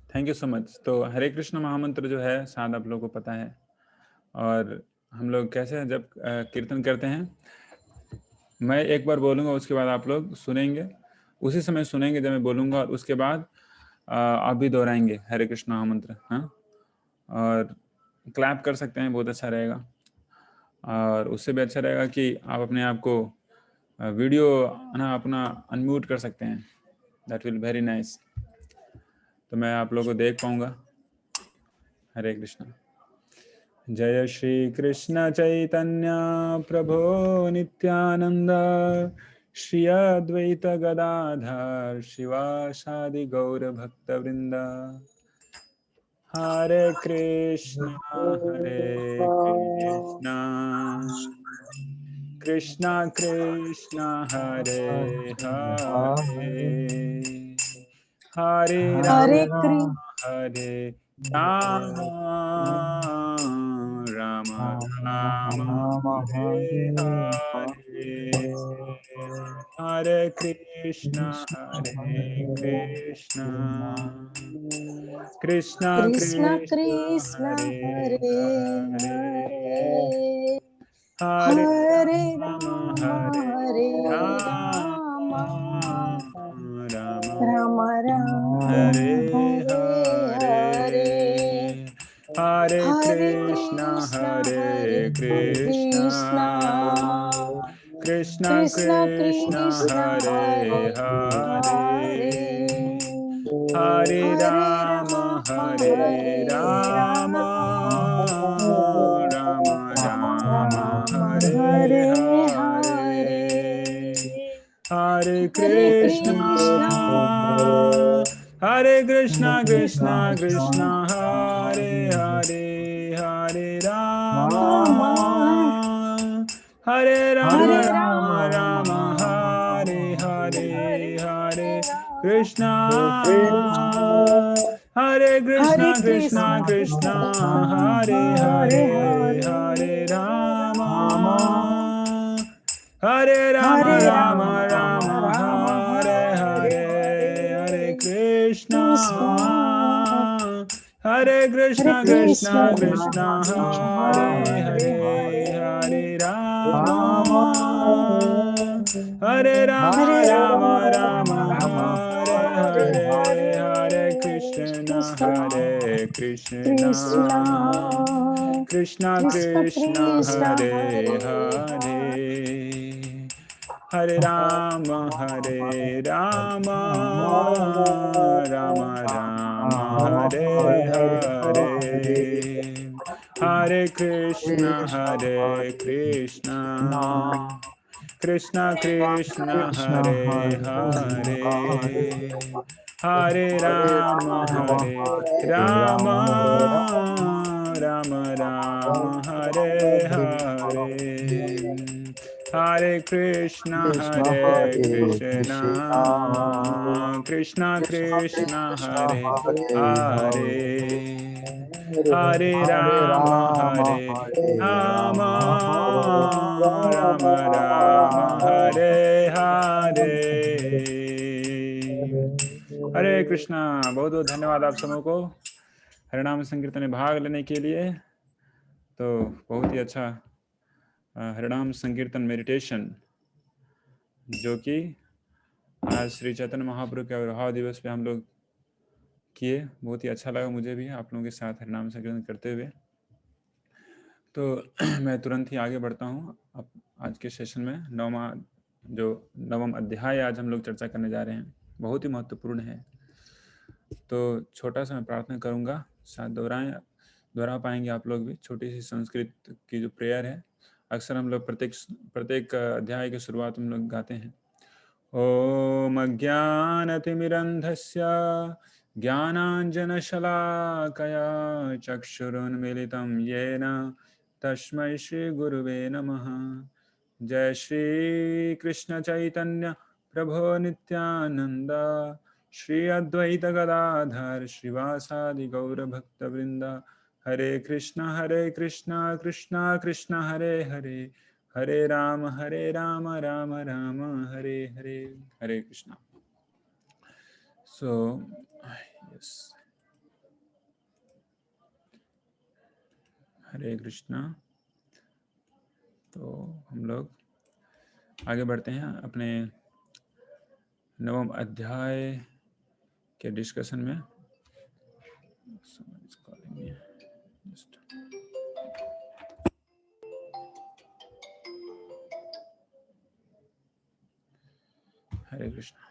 Thank you so much. तो हरे कृष्ण महामंत्र जो है शायद आप लोगों को पता है, और हम लोग कैसे जब कीर्तन करते हैं, मैं एक बार बोलूँगा, उसके बाद आप लोग सुनेंगे, उसी समय सुनेंगे जब मैं बोलूँगा, और उसके बाद आप भी दोहराएंगे हरे कृष्ण महामंत्र। हाँ, और क्लैप कर सकते हैं, बहुत अच्छा रहेगा। और उससे भी अच्छा रहेगा कि आप अपने आप को वीडियो ना अपना अनम्यूट कर सकते हैं, दैट विल वेरी नाइस, तो मैं आप लोगों को देख पाऊँगा। हरे कृष्णा। जय श्री कृष्ण चैतन्य प्रभो नित्यानंद, श्री अद्वैत गदाधर शिवासादि गौर भक्त वृंद। हरे कृष्णा कृष्णा कृष्णा हरे हरे, हरे हरे राम कृष्ण हरे राम, राम राम हरे हरे, हरे कृष्णा कृष्णा कृष्ण कृष्णा कृष्ण हरे हरे हरे, हरे, हरे हरे राम राम हरे राम, राम, राम राम राम हरे हरे हरे, हरे, हरे हरे कृष्णा कृष्ण हरे हरे कृष्णा, कृष्ण, कृष्णा कृष्ण कृष्णा कृष्ण हरे हरे हरे, हरे, हरे हरे राम राम हरे हरे राम, राम, राम राम राम राम हरे हरे हरे, हरे, हरे हरे कृष्णा कृष्ण हरे कृष्णा कृष्णा कृष्ण कृष्णा कृष्ण हरे हरे, हरे राम राम, हरे राम हरे राम राम राम हरे हरे, हरे हरे कृष्णा राम, हरे कृष्णा हरे कृष्णा कृष्ण कृष्णा कृष्ण हरे हरे हरे, हरे हरे राम राम, हरे राम हरे राम राम राम राम हरे हरे हरे, हरे हरे कृष्णा कृष्ण, हरे हरे कृष्णा कृष्णा कृष्ण कृष्णा कृष्ण हरे हरे हरे, हरे हरे, राम हरे राम राम राम राम हरे हरे हरे, हरे हरे, कृष्णा कृष्ण हरे कृष्णा, कृष्ण, कृष्णा कृष्ण कृष्णा कृष्ण हरे हरे हरे, हरे, हरे राम राम, राम राम हरे हरे, हरे कृष्णा कृष्णा कृष्णा हरे हरे, हरे राम राम, राम राम हरे हरे, हरे कृष्णा कृष्णा कृष्णा कृष्णा हरे हरे, हरे राम राम, राम राम हरे हरे, हरे कृष्णा। बहुत बहुत धन्यवाद आप सबों को हरिनाम संकीर्तन में भाग लेने के लिए। तो बहुत ही अच्छा हरिनाम संकीर्तन मेडिटेशन जो कि आज श्री चैतन्य महाप्रभु के आविर्भाव दिवस पे हम लोग किए, बहुत ही अच्छा लगा मुझे भी आप लोगों के साथ हरिनाम संकीर्तन करते हुए। तो मैं तुरंत ही आगे बढ़ता हूँ अब आज के सेशन में। नवम अध्याय आज हम लोग चर्चा करने जा रहे हैं, बहुत ही महत्वपूर्ण है। तो छोटा सा मैं प्रार्थना करूँगा, शायद दोहरा पाएंगे आप लोग भी। छोटी सी संस्कृत की जो प्रेयर है, अक्सर हम लोग प्रत्येक अध्याय की शुरुआत हम लोग गाते हैं। ओम अज्ञानतिमिरन्धस्य ज्ञानाञ्जनशलाकया चक्षुरुन्मीलितं येन तस्मै श्रीगुरुवे नमः। जय श्री कृष्ण चैतन्य प्रभो नित्यानंद, श्री अद्वैत गदाधर श्रीवासादि गौर भक्तवृंद। हरे कृष्णा कृष्णा कृष्णा हरे हरे, हरे राम राम राम हरे हरे, हरे कृष्णा। So yes, हरे कृष्णा। तो हम लोग आगे बढ़ते हैं अपने 9वें अध्याय के डिस्कशन में। हरे कृष्णा।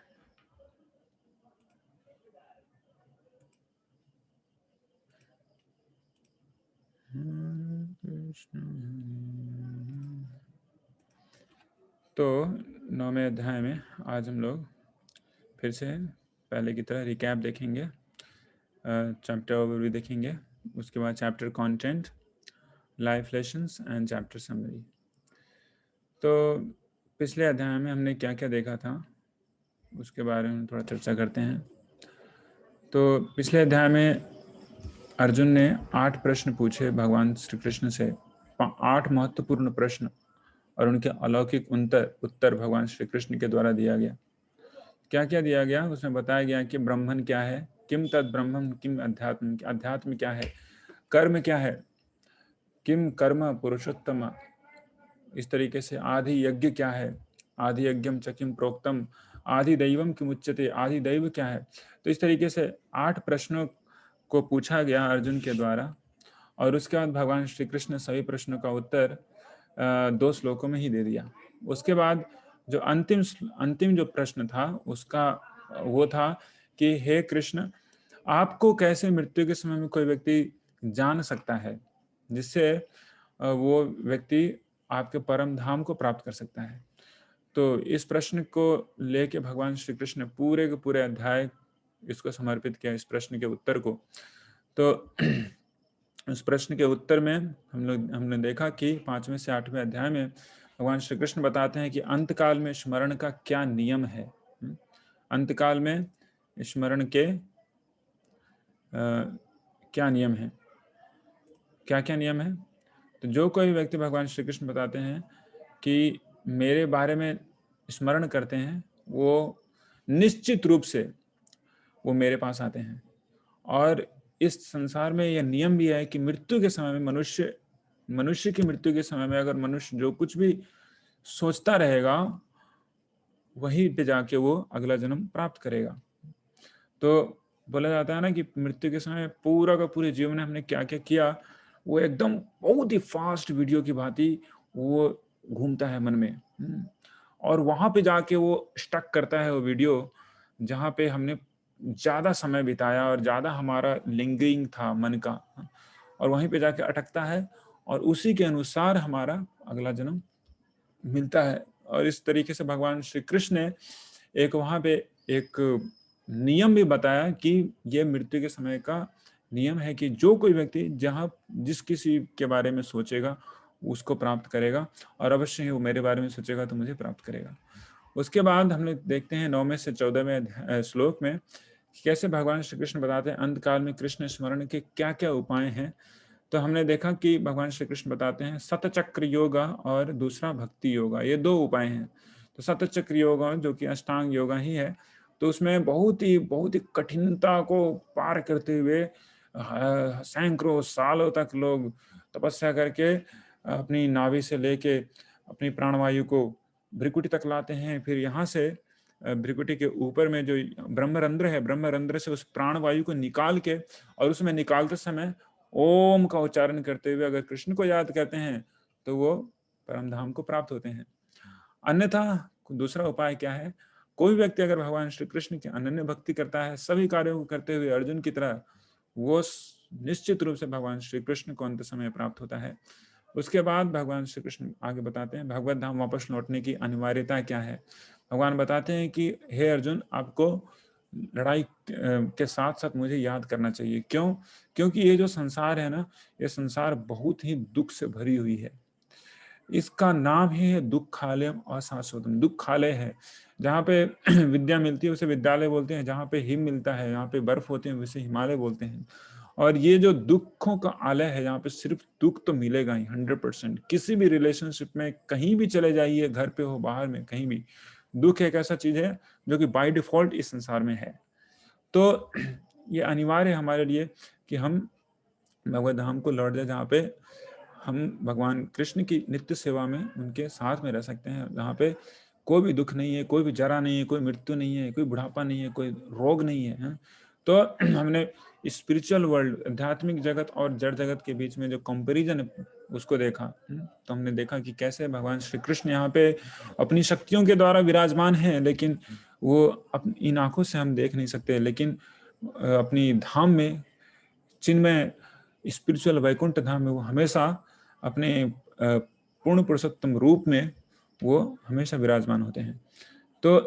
तो 9वें अध्याय में आज हम लोग फिर से पहले की तरह रिकैप देखेंगे, चैप्टर ओवरव्यू देखेंगे, उसके बाद chapter content, life lessons and chapter summary. तो पिछले अध्याय में हमने क्या क्या देखा था उसके बारे में थोड़ा चर्चा करते हैं। तो पिछले अध्याय में अर्जुन ने 8 प्रश्न पूछे भगवान श्री कृष्ण से, 8 महत्वपूर्ण प्रश्न, और उनके अलौकिक उत्तर भगवान श्री कृष्ण के द्वारा दिया गया। क्या क्या दिया गया उसमें बताया गया कि ब्रह्मन क्या है, किम तद ब्रह्मम, किम अध्यात्म, अध्यात्म क्या है, कर्म क्या है, किम कर्म पुरुषोत्तम, इस तरीके से आदि यज्ञ क्या है, आदि यज्ञम च किम प्रोक्तम, आदि दैवम किम उच्यते, आदि दैव क्या है। तो इस तरीके से 8 प्रश्नों को पूछा गया अर्जुन के द्वारा, और उसके बाद भगवान श्री कृष्ण ने सभी प्रश्नों का उत्तर 2 श्लोकों में ही दे दिया। उसके बाद जो अंतिम जो प्रश्न था उसका वो था कि हे कृष्ण, आपको कैसे मृत्यु के समय में कोई व्यक्ति जान सकता है जिससे वो व्यक्ति आपके परम धाम को प्राप्त कर सकता है। तो इस प्रश्न को लेके भगवान श्री कृष्ण ने पूरे के पूरे अध्याय इसको समर्पित किया, इस प्रश्न के उत्तर को। तो उस प्रश्न के उत्तर में हमने देखा कि 5वें से 8वें अध्याय में भगवान श्री कृष्ण बताते हैं कि अंतकाल में स्मरण का क्या नियम है। अंतकाल में स्मरण के क्या नियम है, क्या क्या नियम है। तो जो कोई व्यक्ति, भगवान श्री कृष्ण बताते हैं कि मेरे बारे में स्मरण करते हैं, वो निश्चित रूप से वो मेरे पास आते हैं। और इस संसार में यह नियम भी है कि मृत्यु के समय में मनुष्य की मृत्यु के समय में अगर मनुष्य जो कुछ भी सोचता रहेगा वहीं पे जाके वो अगला जन्म प्राप्त करेगा। तो बोला जाता है ना कि मृत्यु के समय पूरा का पूरे जीवन में हमने क्या क्या किया, वो एकदम बहुत ही फास्ट वीडियो की भांति वो घूमता है मन में। और वहां पे जाके वो स्टक करता है वो वीडियो जहाँ पे हमने ज्यादा समय बिताया और ज्यादा हमारा लिंगरिंग था मन का, और वहीं पे जाके अटकता है और उसी के अनुसार हमारा अगला जन्म मिलता है। और इस तरीके से भगवान श्री कृष्ण ने एक वहां पे एक नियम भी बताया कि यह मृत्यु के समय का नियम है कि जो कोई व्यक्ति जहां जिस किसी के बारे में सोचेगा उसको प्राप्त करेगा, और अवश्य ही वो मेरे बारे में सोचेगा तो मुझे प्राप्त करेगा। उसके बाद हम लोग देखते हैं 9वें से 14वें श्लोक में कैसे भगवान श्री कृष्ण बताते हैं अंतकाल में कृष्ण स्मरण के क्या क्या उपाय हैं। तो हमने देखा कि भगवान श्री कृष्ण बताते हैं सतचक्र योगा और दूसरा भक्ति योगा, ये 2 उपाय हैं। तो सतचक्र योगा जो कि अष्टांग योगा ही है, तो उसमें बहुत ही कठिनता को पार करते हुए सैकड़ों सालों तक लोग तपस्या करके अपनी नाभि से लेके अपनी प्राणवायु को भ्रिकुटी तक लाते हैं। फिर यहाँ से भ्रिकुटी के ऊपर में जो ब्रह्मरंध्र है, ब्रह्मरंध्र से उस प्राणवायु को निकाल के और उसमें निकालते समय ओम का उच्चारण करते हुए अगर कृष्ण को याद करते हैं तो वो परम धाम को प्राप्त होते हैं। अन्यथा दूसरा उपाय क्या है, कोई व्यक्ति अगर भगवान श्री कृष्ण की अनन्य भक्ति करता है सभी कार्यों को करते हुए अर्जुन की तरह, वो निश्चित रूप से भगवान श्री कृष्ण को अंत समय प्राप्त होता है। उसके बाद भगवान श्री कृष्ण आगे बताते हैं भगवत धाम वापस लौटने की अनिवार्यता क्या है। भगवान बताते हैं कि हे अर्जुन, आपको लड़ाई के साथ साथ मुझे याद करना चाहिए। क्यों? क्योंकि ये जो संसार है ना, ये संसार बहुत ही दुख से भरी हुई है। इसका नाम ही है दुखालयम अशाश्वतम। दुखालय है जहाँ पे विद्या मिलती है उसे विद्यालय बोलते हैं, जहाँ पे हिम मिलता है, यहाँ पे बर्फ होते हैं उसे हिमालय बोलते हैं। और ये जो दुखों का आलय है जहाँ पे सिर्फ दुख तो मिलेगा ही 100%। किसी भी रिलेशनशिप में कहीं भी चले जाइए, घर पे हो बाहर में कहीं भी, दुख एक ऐसा चीज है जो कि बाय डिफॉल्ट इस संसार में है। तो ये अनिवार्य है हमारे लिए कि हम भगवत धाम को लौट जाए जहाँ पे हम भगवान कृष्ण की नित्य सेवा में उनके साथ में रह सकते हैं, जहाँ पे कोई भी दुख नहीं है, कोई भी जरा नहीं है, कोई मृत्यु नहीं है, कोई बुढ़ापा नहीं है, कोई रोग नहीं है। तो हमने स्पिरिचुअल वर्ल्ड, आध्यात्मिक जगत और जड़ जगत के बीच में जो कंपैरिजन है उसको देखा। तो हमने देखा कि कैसे भगवान श्री कृष्ण यहाँ पे अपनी शक्तियों के द्वारा विराजमान हैं, लेकिन वो इन आंखों से हम देख नहीं सकते, लेकिन अपनी धाम में, चिन्मय स्पिरिचुअल वैकुंठ धाम में वो हमेशा अपने पूर्ण पुरुषोत्तम रूप में वो हमेशा विराजमान होते हैं। तो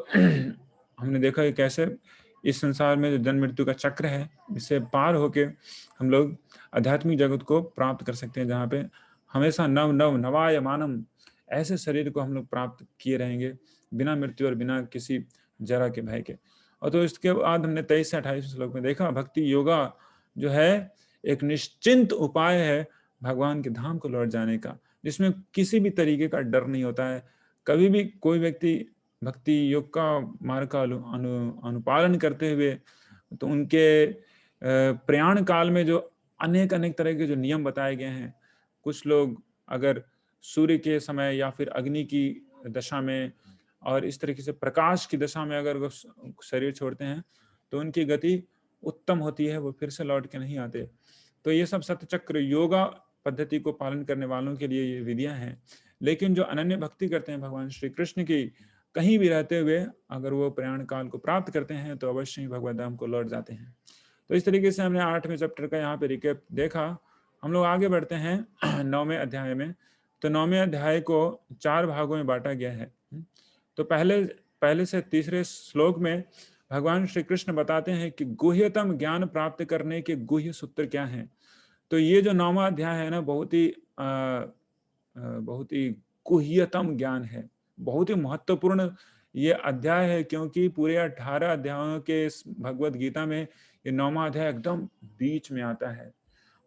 हमने देखा कि कैसे इस संसार में जो जन्म मृत्यु का चक्र है, इससे पार होके हम लोग आध्यात्मिक जगत को प्राप्त कर सकते हैं, जहाँ पे हमेशा नव नव नवाय मानम ऐसे शरीर को हम लोग प्राप्त किए रहेंगे, बिना मृत्यु और बिना किसी जरा के भय के। और तो इसके बाद हमने 23 से 28 श्लोक में देखा, भक्ति योगा जो है एक निश्चिंत उपाय है भगवान के धाम को लौट जाने का, जिसमें किसी भी तरीके का डर नहीं होता है। कभी भी कोई व्यक्ति भक्ति योग का मार्ग का अनुपालन करते हुए, तो उनके प्रयाण काल में जो अनेक अनेक तरह के जो नियम बताए गए हैं, कुछ लोग अगर सूर्य के समय या फिर अग्नि की दशा में और इस तरीके से प्रकाश की दशा में अगर वो शरीर छोड़ते हैं तो उनकी गति उत्तम होती है, वो फिर से लौट के नहीं आते। तो ये सब सतचक्र योगा पद्धति को पालन करने वालों के लिए ये विधियां हैं। लेकिन जो अनन्य भक्ति करते हैं भगवान श्री कृष्ण की, कहीं भी रहते हुए अगर वो प्रयाण काल को प्राप्त करते हैं तो अवश्य ही भगवत धाम को लौट जाते हैं। तो इस तरीके से हमने 8वें चैप्टर का यहाँ पे रिकैप देखा। हम लोग आगे बढ़ते हैं 9वें अध्याय में। तो 9वें अध्याय को 4 भागों में बांटा गया है। तो पहले से तीसरे श्लोक में भगवान श्री कृष्ण बताते हैं कि गुह्यतम ज्ञान प्राप्त करने के गुह्य सूत्र क्या हैं। तो ये जो 9वां अध्याय है ना, बहुत ही गुह्यतम ज्ञान है, बहुत ही महत्वपूर्ण ये अध्याय है, क्योंकि पूरे 18 अध्यायों के भगवत गीता में ये 9वां अध्याय एकदम बीच में आता है।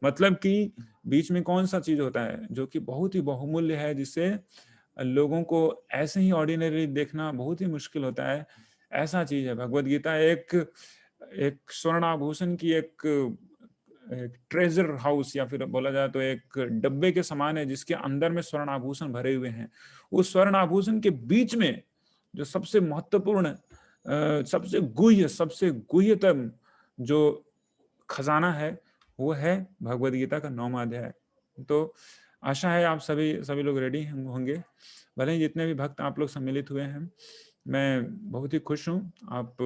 मतलब कि बीच में कौन सा चीज होता है जो कि बहुत ही बहुमूल्य है, जिससे लोगों को ऐसे ही ऑर्डिनरी देखना बहुत ही मुश्किल होता है, ऐसा चीज है भगवत गीता। एक स्वर्ण आभूषण की एक ट्रेजर हाउस, या फिर बोला जाए तो एक डब्बे के समान है, जिसके अंदर में स्वर्ण आभूषण भरे हुए हैं। उस स्वर्ण आभूषण के बीच में जो सबसे महत्वपूर्ण, सबसे गुह्यतम जो खजाना है, वो है भगवत गीता का 9वां अध्याय। तो आशा है आप सभी लोग रेडी होंगे। भले ही जितने भी भक्त आप लोग सम्मिलित हुए हैं, मैं बहुत ही खुश हूँ। आप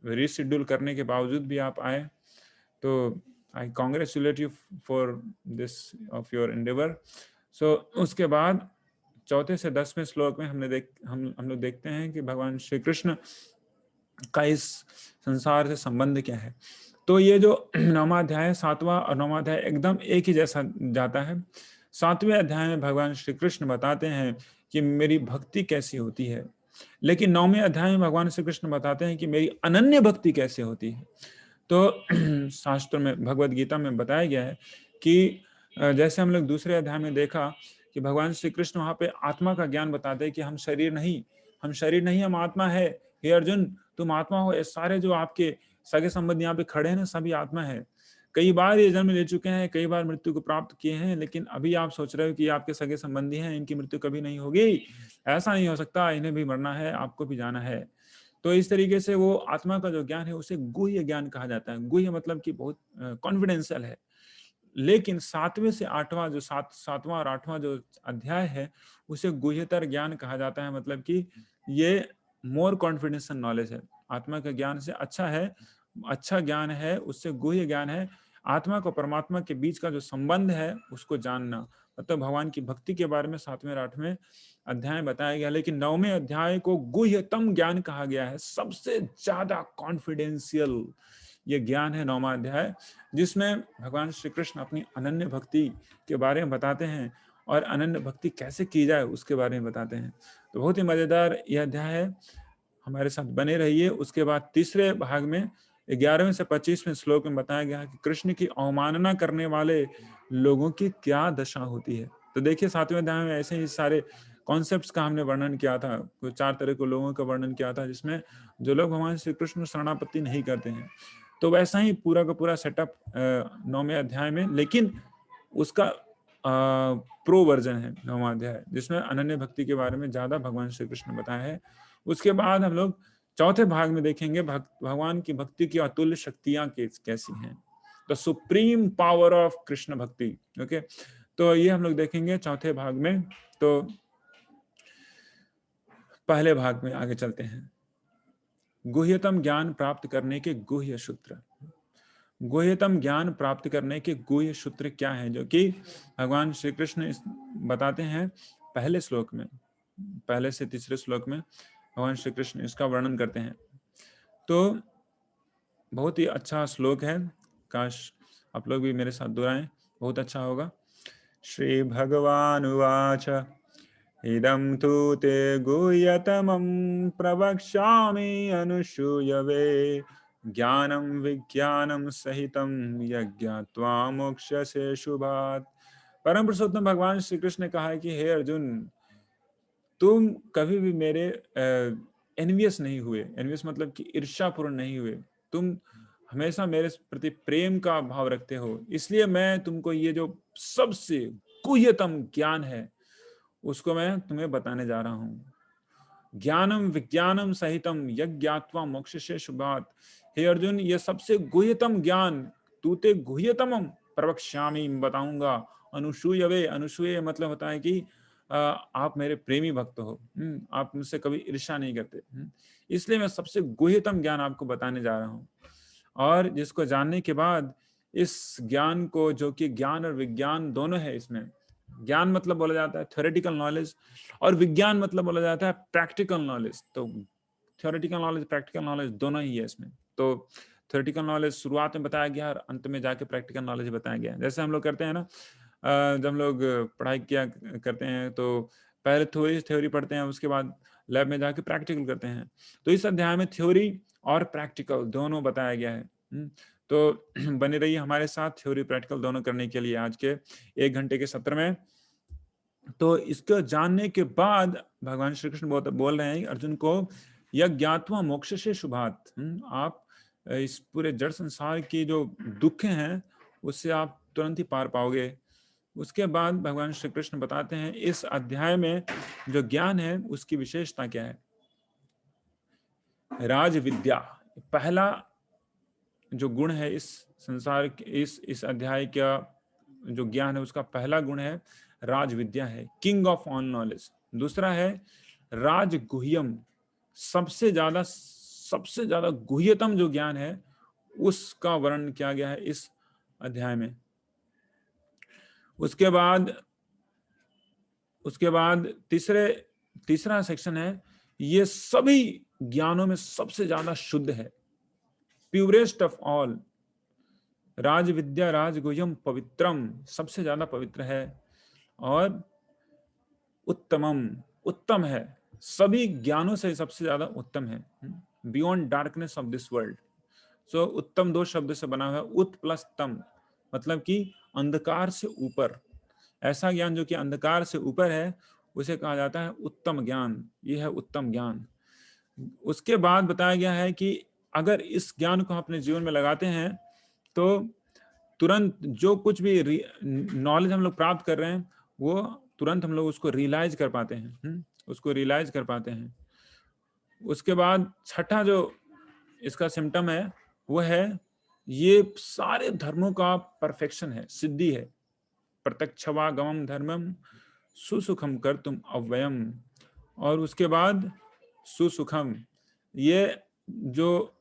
रीशेड्यूल करने के बावजूद भी आप आए, तो I congratulate you for this of your endeavour. So उसके बाद 4 से 10वें श्लोक में हम लोग देखते हैं कि भगवान श्री कृष्ण का इस संसार से संबंध क्या है। तो ये जो 9वां अध्याय, 7वां और 9वां अध्याय एकदम एक ही जैसा जाता है। 7वें अध्याय में भगवान श्री कृष्ण बताते हैं कि मेरी भक्ति कैसी होती है, लेकिन 9वें अध्याय में भगवान श्री कृष्ण बताते हैं कि मेरी अनन्य भक्ति कैसे होती है। तो शास्त्र में, भगवत गीता में बताया गया है कि जैसे हम लोग दूसरे अध्याय में देखा कि भगवान श्री कृष्ण वहां पे आत्मा का ज्ञान बताते हैं कि हम शरीर नहीं, हम आत्मा है। हे अर्जुन, तुम आत्मा हो। ये सारे जो आपके सगे संबंधी यहाँ पे खड़े हैं ना, सभी आत्मा है। कई बार ये जन्म ले चुके हैं, कई बार मृत्यु को प्राप्त किए हैं, लेकिन अभी आप सोच रहे हो कि आपके सगे संबंधी हैं, इनकी मृत्यु कभी नहीं होगी। ऐसा नहीं हो सकता, इन्हें भी मरना है, आपको भी जाना है। तो इस तरीके से वो आत्मा का जो ज्ञान है उसे गुह्य ज्ञान कहा जाता है। गुह्य मतलब कि बहुत कॉन्फिडेंशियल है। लेकिन 7वें से 8वां जो 7वां और 8वां जो अध्याय है, उसे गुह्यतर ज्ञान कहा जाता है। मतलब कि ये मोर कॉन्फिडेंशियल नॉलेज है। आत्मा के ज्ञान से अच्छा ज्ञान है, उससे गुह्य ज्ञान है। आत्मा को परमात्मा के बीच का जो संबंध है उसको जानना, मतलब भगवान की भक्ति के बारे में 7वें और 8वें अध्याय बताया गया। लेकिन 9वें अध्याय को गुह्यतम ज्ञान कहा गया है। सबसे ज्यादा कॉन्फिडेंशियल ये ज्ञान है 9वां अध्याय, जिसमें भगवान श्री कृष्ण अपनी अनन्य भक्ति के बारे में बताते हैं और अनन्य भक्ति कैसे की जाए उसके बारे में बताते हैं। तो बहुत ही मजेदार यह अध्याय है, हमारे साथ बने रहिए। उसके बाद तीसरे भाग में 11वें से 25वें श्लोक में बताया गया है कि कृष्ण की अवमानना करने वाले लोगों की क्या दशा होती है। तो देखिए 7वें अध्याय में ऐसे ही सारे कॉन्सेप्ट्स का हमने वर्णन किया था, 4 तरह के लोगों का वर्णन किया था, जिसमें जो लोग भगवान श्री कृष्ण शरणापत्ति नहीं करते हैं। तो वैसा ही पूरा का पूरा सेटअप 9वें अध्याय में, लेकिन उसका प्रो वर्जन है, 9वां अध्याय, जिसमें अनन्य भक्ति के बारे में ज्यादा भगवान श्री कृष्ण ने बताया है। उसके बाद हम लोग चौथे भाग में देखेंगे भगवान की भक्ति की अतुल्य शक्तियां कैसी हैं, the supreme power of Krishna भक्ति। ओके, तो ये हम लोग देखेंगे चौथे भाग में। तो पहले भाग में आगे चलते हैं। गुह्यतम ज्ञान प्राप्त करने के गुह्य सूत्र। गुह्यतम ज्ञान प्राप्त करने के गुह्य सूत्र क्या है, जो कि भगवान श्री कृष्ण बताते हैं पहले श्लोक में, पहले से तीसरे श्लोक में भगवान श्री कृष्ण इसका वर्णन करते हैं। तो बहुत ही अच्छा श्लोक है, काश आप लोग भी मेरे साथ दोहराएं, बहुत अच्छा होगा। श्री भगवान उवाच इदं तु ते गुह्यतमं प्रवक्ष्यामि अनुसूयवे ज्ञानं विज्ञानं सहितं यज्ञात्वा मोक्ष्यसे शुभात्। परम पुरुषोत्तम भगवान श्री कृष्ण ने कहा है कि हे अर्जुन, तुम कभी भी मेरे एनवियस नहीं हुए। एनवियस मतलब कि ईर्ष्यापूर्ण नहीं हुए। तुम हमेशा मेरे प्रति प्रेम का भाव रखते हो, इसलिए मैं तुमको ये जो सबसे गुह्यतम ज्ञान है उसको मैं तुम्हें बताने जा रहा हूं। ज्ञानम विज्ञानम सहितम यज्ञात्वा मोक्षसे शुभात्। हे अर्जुन, ये सबसे गुह्यतम ज्ञान तूते गुह्यतमम प्रवक्ष्यामि, बताऊंगा। अनुसूयवे, अनुसूय मतलब होता है कि आप मेरे प्रेमी भक्त हो, आप मुझसे कभी ईर्ष्या नहीं करते, इसलिए मैं सबसे गुह्यतम ज्ञान आपको बताने जा रहा हूं। और जिसको जानने के बाद इस ज्ञान को, जो कि ज्ञान और विज्ञान दोनों है इसमें, ज्ञान मतलब बोला जाता है थ्योरेटिकल नॉलेज, और विज्ञान मतलब बोला जाता है प्रैक्टिकल नॉलेज। तो थ्योरेटिकल नॉलेज, प्रैक्टिकल नॉलेज दोनों ही है इसमें। तो थ्योरेटिकल नॉलेज शुरुआत में बताया गया और अंत में जाके प्रैक्टिकल नॉलेज बताया गया। जैसे हम लोग करते हैं ना, जब हम लोग पढ़ाई किया करते हैं तो पहले थ्योरी पढ़ते हैं, उसके बाद लैब में जाके प्रैक्टिकल करते हैं। तो इस अध्याय में थ्योरी और प्रैक्टिकल दोनों बताया गया है। तो बने रहिए हमारे साथ थ्योरी प्रैक्टिकल दोनों करने के लिए आज के 1 घंटे के सत्र में। तो इसको जानने के बाद भगवान श्री कृष्ण बोल रहे हैं अर्जुन को, यज्ञात्वा मोक्षसे शुभात्। आप इस पूरे जड़ संसार की जो दुख हैं उससे आप तुरंत ही पार पाओगे। उसके बाद भगवान श्री कृष्ण बताते हैं इस अध्याय में जो ज्ञान है उसकी विशेषता क्या है। राज विद्या, पहला जो गुण है इस संसार के, इस अध्याय का जो ज्ञान है उसका पहला गुण है राज विद्या है, किंग ऑफ ऑल नॉलेज। दूसरा है राज गुह्यम, सबसे ज्यादा गुह्यतम जो ज्ञान है उसका वर्णन किया गया है इस अध्याय में। उसके बाद तीसरा सेक्शन है, ये सभी ज्ञानों में सबसे ज्यादा शुद्ध है, प्यूरेस्ट ऑफ ऑल। राज विद्या राज गुह्यम पवित्रम, सबसे ज्यादा पवित्र है, और उत्तमम, उत्तम है, सभी ज्ञानों से सबसे ज्यादा उत्तम है, beyond darkness of this world. So उत्तम 2 शब्द से बना हुआ है, उत प्लस तम, मतलब कि अंधकार से ऊपर। ऐसा ज्ञान जो कि अंधकार से ऊपर है उसे कहा जाता है उत्तम ज्ञान। यह है उत्तम ज्ञान। उसके बाद बताया गया है कि अगर इस ज्ञान को अपने जीवन में लगाते हैं तो तुरंत जो कुछ भी नॉलेज हम लोग प्राप्त कर रहे हैं वो तुरंत हम लोग उसको रियलाइज कर पाते हैं, उसको रियलाइज कर पाते हैं। उसके बाद छठा जो इसका सिम्टम है वो है, ये सारे धर्मों का परफेक्शन है, सिद्धि है। प्रत्यक्षवागमम धर्मम सुसुखम कर तुम अव्ययम। और उसके बाद सुसुखम, ये जो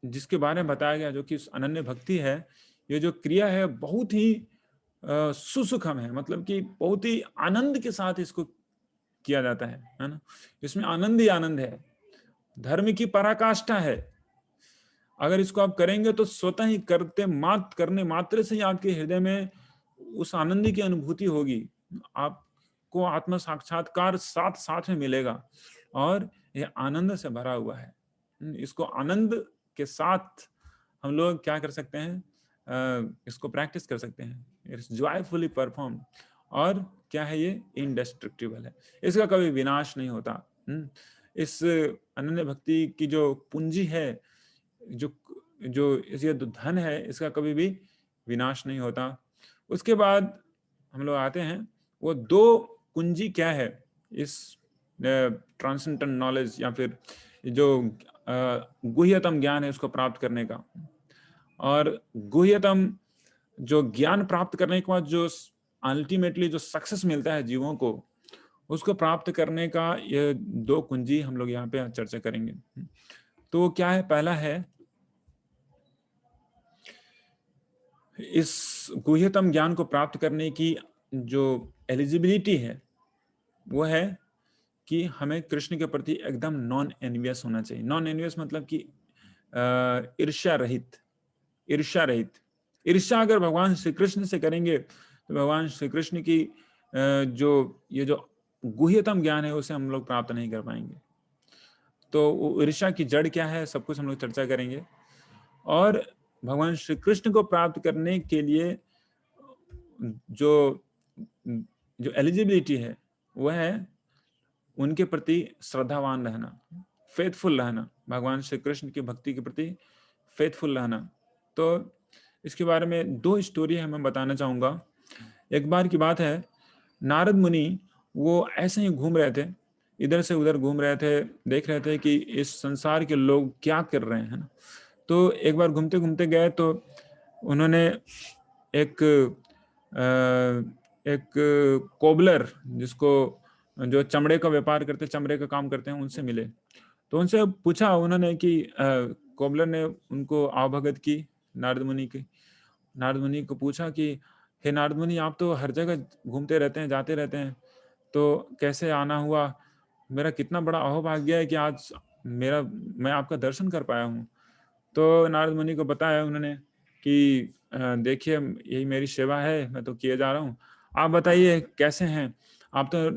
जिसके बारे में बताया गया, जो कि अनन्य भक्ति है, ये जो क्रिया है बहुत ही सुसुखम है, मतलब कि बहुत ही आनंद के साथ इसको किया जाता है ना। इसमें आनंद ही आनंद है, धर्म की पराकाष्ठा है। अगर इसको आप करेंगे तो स्वतः ही करने मात्र से ही आपके हृदय में उस आनंद की अनुभूति होगी, आपको आत्म साक्षात्कार साथ में मिलेगा, और यह आनंद से भरा हुआ है। इसको आनंद के साथ हम लोग क्या कर सकते हैं, इसको प्रैक्टिस कर सकते हैं। It's joyfully perform. और क्या है, ये इनडेस्ट्रक्टिबल है, इसका कभी विनाश नहीं होता। इस अनन्य भक्ति की जो पूंजी है, जो ये धन है, इसका कभी भी विनाश नहीं होता। उसके बाद हम लोग आते हैं, वो 2 कुंजी क्या है इस ट्रांसेंडेंटल नॉलेज या फिर जो गुह्यतम ज्ञान है उसको प्राप्त करने का। और गुह्यतम जो ज्ञान प्राप्त करने के बाद जो अल्टीमेटली जो सक्सेस मिलता है जीवों को, उसको प्राप्त करने का ये 2 कुंजी हम लोग यहाँ पे चर्चा करेंगे। तो क्या है, पहला है इस गुह्यतम ज्ञान को प्राप्त करने की जो एलिजिबिलिटी है वो है कि हमें कृष्ण के प्रति एकदम नॉन एनवियस होना चाहिए। नॉन एनवियस मतलब कि ईर्ष्या रहित। ईर्ष्या रहित, ईर्ष्या अगर भगवान श्री कृष्ण से करेंगे तो भगवान श्री कृष्ण की जो ये जो गुह्यतम ज्ञान है उसे हम लोग प्राप्त नहीं कर पाएंगे। तो ईर्ष्या की जड़ क्या है, सब कुछ हम लोग चर्चा करेंगे। और भगवान श्री कृष्ण को प्राप्त करने के लिए जो जो एलिजिबिलिटी है वह है उनके प्रति श्रद्धावान रहना, फेथफुल रहना, भगवान श्री कृष्ण की भक्ति के प्रति फेथफुल रहना। तो इसके बारे में 2 स्टोरी है मैं बताना चाहूँगा। एक बार की बात है, नारद मुनि वो ऐसे ही घूम रहे थे, इधर से उधर घूम रहे थे, देख रहे थे कि इस संसार के लोग क्या कर रहे हैं ना। तो एक बार घूमते घूमते गए तो उन्होंने एक कोबलर, जिसको जो चमड़े का व्यापार करते, चमड़े का काम करते हैं, उनसे मिले। तो उनसे पूछा उन्होंने कि कोबलर ने उनको आवभगत की नारद मुनि की। नारद मुनि को पूछा कि हे नारद मुनि, आप तो हर जगह घूमते रहते हैं, जाते रहते हैं, तो कैसे आना हुआ? मेरा कितना बड़ा अहोभाग्य है कि आज मैं आपका दर्शन कर पाया हूँ। तो नारद मुनि को बताया उन्होंने कि देखिए यही मेरी सेवा है, मैं तो किए जा रहा हूँ, आप बताइए कैसे हैं? आप तो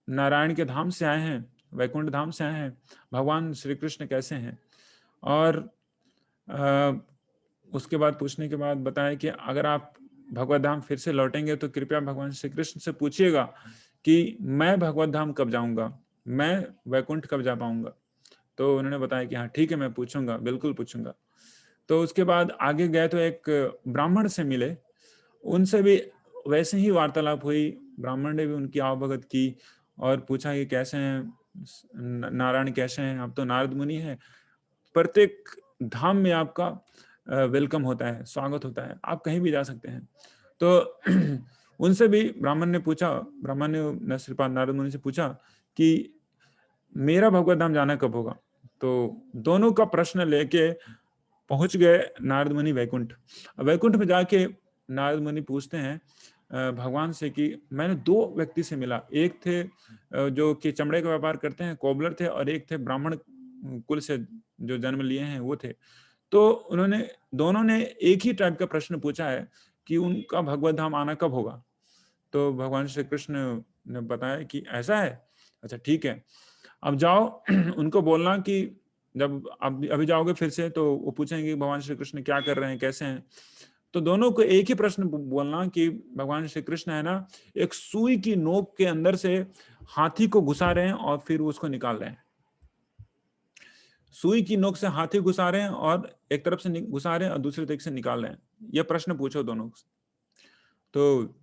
नारायण के धाम से आए हैं, वैकुंठ धाम से आए हैं, भगवान श्री कृष्ण कैसे हैं? और उसके बाद पूछने के बाद बताया कि अगर आप भगवत धाम फिर से लौटेंगे तो कृपया भगवान श्री कृष्ण से पूछिएगा कि मैं भगवत धाम कब जाऊंगा, मैं वैकुंठ कब जा पाऊंगा। तो उन्होंने बताया कि हाँ ठीक है, मैं पूछूंगा, बिल्कुल पूछूंगा। तो उसके बाद आगे गए तो एक ब्राह्मण से मिले, उनसे भी वैसे ही वार्तालाप हुई। ब्राह्मण ने भी उनकी आवभगत की और पूछा कि कैसे हैं नारायण, कैसे हैं? आप तो नारद मुनि हैं, प्रत्येक धाम में आपका वेलकम होता है, स्वागत होता है, आप कहीं भी जा सकते हैं। तो उनसे भी ब्राह्मण ने पूछा, ब्राह्मण ने श्रीपाद नारद मुनि से पूछा कि मेरा भगवत धाम जाना कब होगा। तो दोनों का प्रश्न लेके पहुंच गए नारद मुनि वैकुंठ। वैकुंठ में जाके नारद मुनि पूछते हैं भगवान से कि मैंने 2 व्यक्ति से मिला, एक थे जो कि चमड़े का व्यापार करते हैं, कोबलर थे, और एक थे ब्राह्मण कुल से जो जन्म लिए हैं वो थे। तो उन्होंने दोनों ने एक ही टाइप का प्रश्न पूछा है कि उनका भगवत धाम आना कब होगा। तो भगवान श्री कृष्ण ने बताया कि ऐसा है, अच्छा ठीक है, अब जाओ उनको बोलना कि जब आप अभी जाओगे फिर से तो वो पूछेंगे भगवान श्री कृष्ण क्या कर रहे हैं, कैसे हैं। तो दोनों को एक ही प्रश्न बोलना कि भगवान श्री कृष्ण है ना, एक सुई की नोक के अंदर से हाथी को घुसा रहे हैं और फिर उसको निकाल रहे हैं। सुई की नोक से हाथी घुसा रहे हैं और एक तरफ से घुसा रहे हैं और दूसरी तरफ से निकाल रहे हैं। ये प्रश्न पूछो दोनों को। तो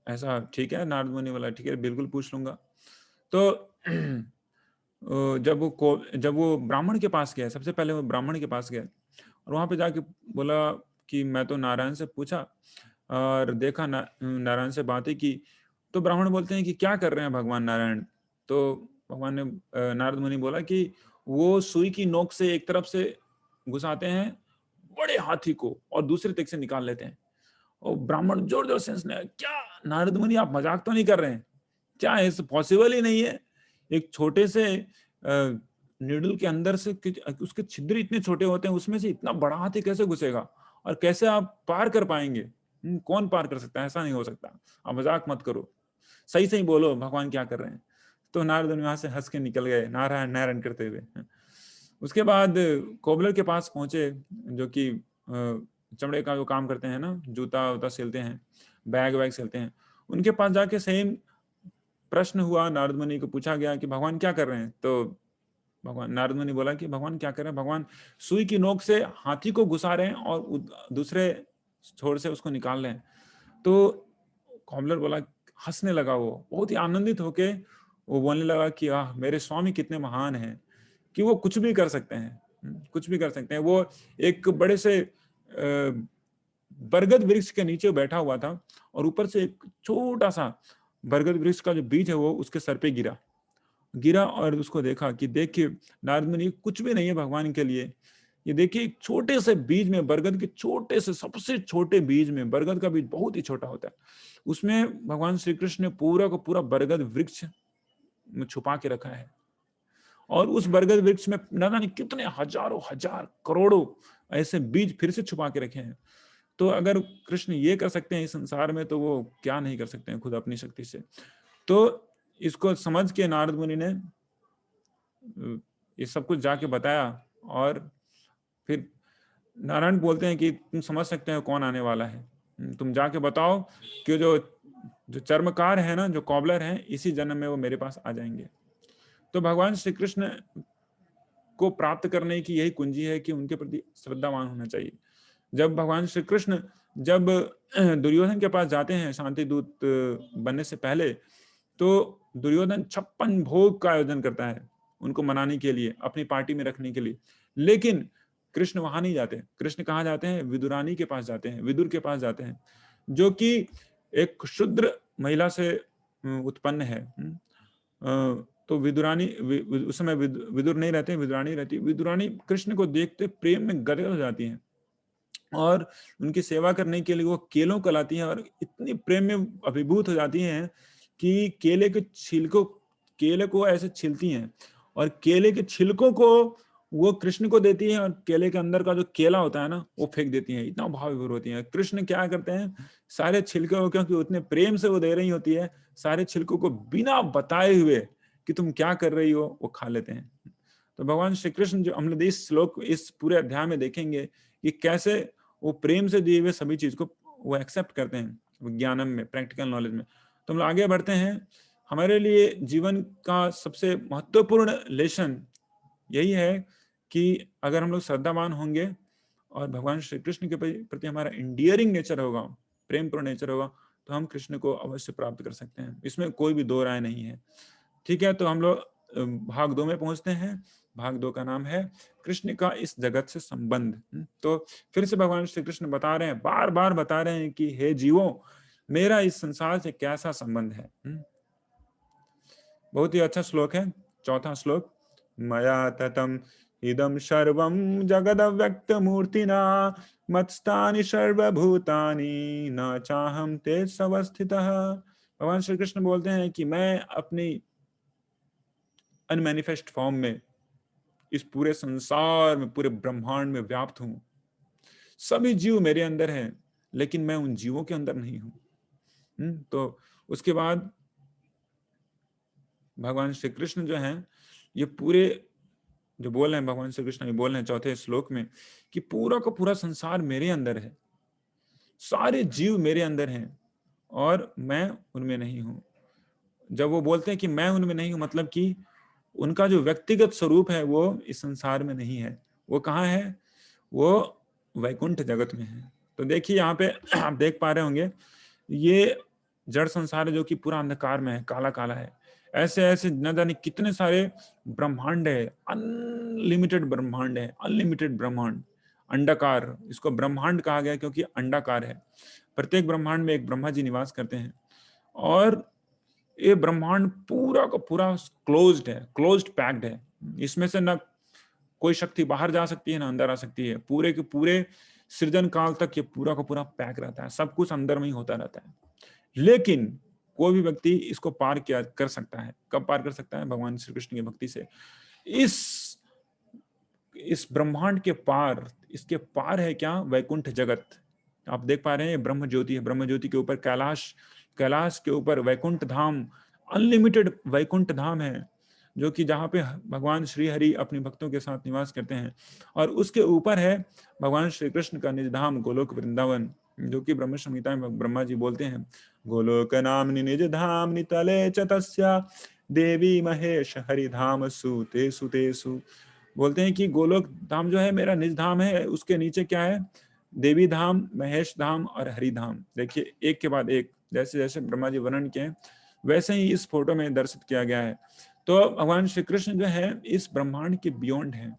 ऐसा ठीक है, नारद मुनि बोला ठीक है, बिल्कुल पूछ लूंगा। तो जब वो ब्राह्मण के पास गया, सबसे पहले वो ब्राह्मण के पास गया और वहां पे जाके बोला कि मैं तो नारायण से पूछा और देखा, नारायण से बातें की। तो ब्राह्मण बोलते हैं कि क्या कर रहे हैं भगवान नारायण? तो भगवान ने नारद मुनि बोला कि वो सुई की नोक से एक तरफ से घुसाते हैं बड़े हाथी को और दूसरे तरफ से निकाल लेते हैं। और ब्राह्मण जोर जोर से हंसने लगा, क्या नारद मुनि आप मजाक तो नहीं कर रहे हैं? क्या है, पॉसिबल ही नहीं है। एक छोटे से नीडल के अंदर से उसके छिद्र इतने छोटे होते हैं, उसमें से इतना बड़ा हाथी कैसे घुसेगा और कैसे आप पार कर पाएंगे? कौन पार कर सकता है? ऐसा नहीं हो सकता, आप मजाक मत करो, सही सही बोलो भगवान क्या कर रहे हैं। तो नारद मुनि वहां से हंस के निकल गए, नारायण नारायण करते हुए। उसके बाद कोबलर के पास पहुंचे, जो कि चमड़े का जो काम करते हैं ना, जूता उता सिलते हैं, बैग वैग सिलते हैं। उनके पास जाके सेम प्रश्न हुआ, नारद मुनि को पूछा गया कि भगवान क्या कर रहे हैं? तो भगवान नारद मुनि बोला कि भगवान क्या कर रहे हैं, भगवान सुई की नोक से हाथी को घुसा रहे हैं और दूसरे छोर से उसको निकाल रहे हैं। तो कॉबलर बोला, हंसने लगा, वो बहुत ही आनंदित होके वो बोलने लगा कि मेरे स्वामी कितने महान हैं कि वो कुछ भी कर सकते हैं, कुछ भी कर सकते हैं। वो एक बड़े से बरगद वृक्ष के नीचे बैठा हुआ था और ऊपर से एक छोटा सा बरगद वृक्ष का जो बीज है वो उसके सर पे गिरा और उसको देखा कि देखिए नारद मुनि, कुछ भी नहीं है भगवान के लिए। ये देखिए एक छोटे से बीज में, बरगद के छोटे से सबसे छोटे बीज में, बरगद का बीज बहुत ही छोटा होता है, उसमें भगवान श्री कृष्ण ने पूरा का पूरा बरगद वृक्ष में छुपा के रखा है। और उस बरगद वृक्ष में न जाने कितने हजारों हजार करोड़ों ऐसे बीज फिर से छुपा के रखे हैं। तो अगर कृष्ण ये कर सकते हैं इस संसार में, तो वो क्या नहीं कर सकते हैं खुद अपनी शक्ति से। तो इसको समझ के नारद मुनि ने ये सब कुछ जाके बताया। और फिर नारायण बोलते हैं कि तुम समझ सकते हो कौन आने वाला है, तुम जाके बताओ कि जो चर्मकार है ना, जो कॉबलर है, इसी जन्म में वो मेरे पास आ जाएंगे। तो भगवान श्री कृष्ण को प्राप्त करने की यही कुंजी है कि उनके प्रति श्रद्धावान होना चाहिए। जब भगवान श्री कृष्ण जब दुर्योधन के पास जाते हैं शांति दूत बनने से पहले, तो दुर्योधन 56 भोग का आयोजन करता है उनको मनाने के लिए, अपनी पार्टी में रखने के लिए। लेकिन कृष्ण वहां नहीं जाते। कृष्ण कहाँ जाते हैं? विदुरानी के पास जाते हैं, विदुर के पास जाते हैं, जो कि एक शूद्र महिला से उत्पन्न है। तो विदुरानी, उस समय विदुर नहीं रहते, विदुरानी रहती। विदुरानी कृष्ण को देखते प्रेम में गदगद हो जाती हैं और उनकी सेवा करने के लिए वो केलों को लाती हैं और इतनी प्रेम में अभिभूत हो जाती हैं कि केले को ऐसे छीलती हैं और केले के छिलकों को वो कृष्ण को देती है और केले के अंदर का जो केला होता है ना वो फेंक देती हैं। इतना भाव विभोर होती हैं। कृष्ण क्या करते हैं, सारे छिलकों को, क्योंकि उतने प्रेम से वो दे रही होती है, सारे छिलकों को बिना बताए हुए कि तुम क्या कर रही हो वो खा लेते हैं। तो भगवान श्री कृष्ण जो हम लोग इस श्लोक, इस पूरे अध्याय में देखेंगे कि कैसे वो प्रेम से दिए हुए सभी चीज को वो एक्सेप्ट करते हैं विज्ञानम में, प्रैक्टिकल नॉलेज में। तो हम लोग आगे बढ़ते हैं। हमारे लिए जीवन का सबसे महत्वपूर्ण लेसन यही है कि अगर हम लोग श्रद्धावान होंगे और भगवान श्री कृष्ण के प्रति हमारा इंडियरिंग नेचर होगा, प्रेम पूर्ण नेचर होगा, तो हम कृष्ण को अवश्य प्राप्त कर सकते हैं। इसमें कोई भी दो राय नहीं है। ठीक है, तो हम लोग भाग 2 में पहुंचते हैं। भाग 2 का नाम है कृष्ण का इस जगत से संबंध। तो फिर से भगवान श्री कृष्ण बता रहे हैं, बार बार बता रहे हैं कि हे जीवों, मेरा इस संसार से कैसा संबंध है। बहुत ही अच्छा श्लोक है, 4था श्लोक। मया ततम इदम सर्वम जगद व्यक्त मूर्तिना मत्स्थानि सर्वभूतानि न चाहम ते सवस्थितः। भगवान श्री कृष्ण बोलते हैं कि मैं अपनी अनमैनिफेस्ट फॉर्म में इस पूरे संसार में, पूरे ब्रह्मांड में व्याप्त हूं। सभी जीव मेरे अंदर हैं, लेकिन मैं उन जीवों के अंदर नहीं हूं। तो उसके बाद भगवान श्री कृष्ण जो हैं, ये पूरे जो बोल रहे हैं, भगवान श्री कृष्ण ये बोल रहे हैं 4थे श्लोक में कि पूरा का पूरा संसार मेरे अंदर है, सारे जीव मेरे अंदर हैं और मैं उनमें नहीं हूं। जब वो बोलते हैं कि मैं उनमें नहीं हूं, मतलब कि उनका जो व्यक्तिगत स्वरूप है वो इस संसार में नहीं है। वो कहाँ है? वो वैकुंठ जगत में है। तो देखिए यहाँ पे आप देख पा रहे होंगे, ये जड़ संसार है जो कि पूरा अंधकार में है, काला काला है। ऐसे ऐसे न जाने कितने सारे ब्रह्मांड है, अनलिमिटेड ब्रह्मांड है, अनलिमिटेड ब्रह्मांड। अंडाकार, इसको ब्रह्मांड कहा गया क्योंकि अंडाकार है। प्रत्येक ब्रह्मांड में एक ब्रह्मा जी निवास करते हैं और ये ब्रह्मांड पूरा का पूरा क्लोज्ड है, क्लोज्ड पैक्ड है। इसमें से न कोई शक्ति बाहर जा सकती है ना अंदर आ सकती है। पूरे के पूरे सृजन काल तक ये पूरा का पूरा पैक रहता है, सब कुछ अंदर में ही होता रहता है। लेकिन कोई भी व्यक्ति इसको पार किया कर सकता है। कब पार कर सकता है? भगवान श्री कृष्ण की भक्ति से। इस ब्रह्मांड के पार, इसके पार है क्या? वैकुंठ जगत। आप देख पा रहे हैं ब्रह्म ज्योति है, ब्रह्म ज्योति के ऊपर कैलाश, कैलाश के ऊपर वैकुंठ धाम, अनलिमिटेड वैकुंठ धाम है, जो कि जहाँ पे भगवान श्री हरि अपने भक्तों के साथ निवास करते हैं। और उसके ऊपर है भगवान श्री कृष्ण का निज धाम गोलोक वृंदावन, जो कि ब्रह्म संहिता में ब्रह्मा जी बोलते हैं, गोलोक नामनि निज धाम नितले च तस्या देवी महेश हरि धाम सुतेषु तेषु। बोलते हैं कि गोलोक धाम जो है मेरा निज धाम है, उसके नीचे क्या है? देवी धाम, महेश धाम और हरि धाम। देखिए एक के बाद एक जैसे जैसे ब्रह्मा जी वर्णन किए वैसे ही इस फोटो में दर्शित किया गया है। तो भगवान श्री कृष्ण जो है इस ब्रह्मांड के बियॉन्ड है।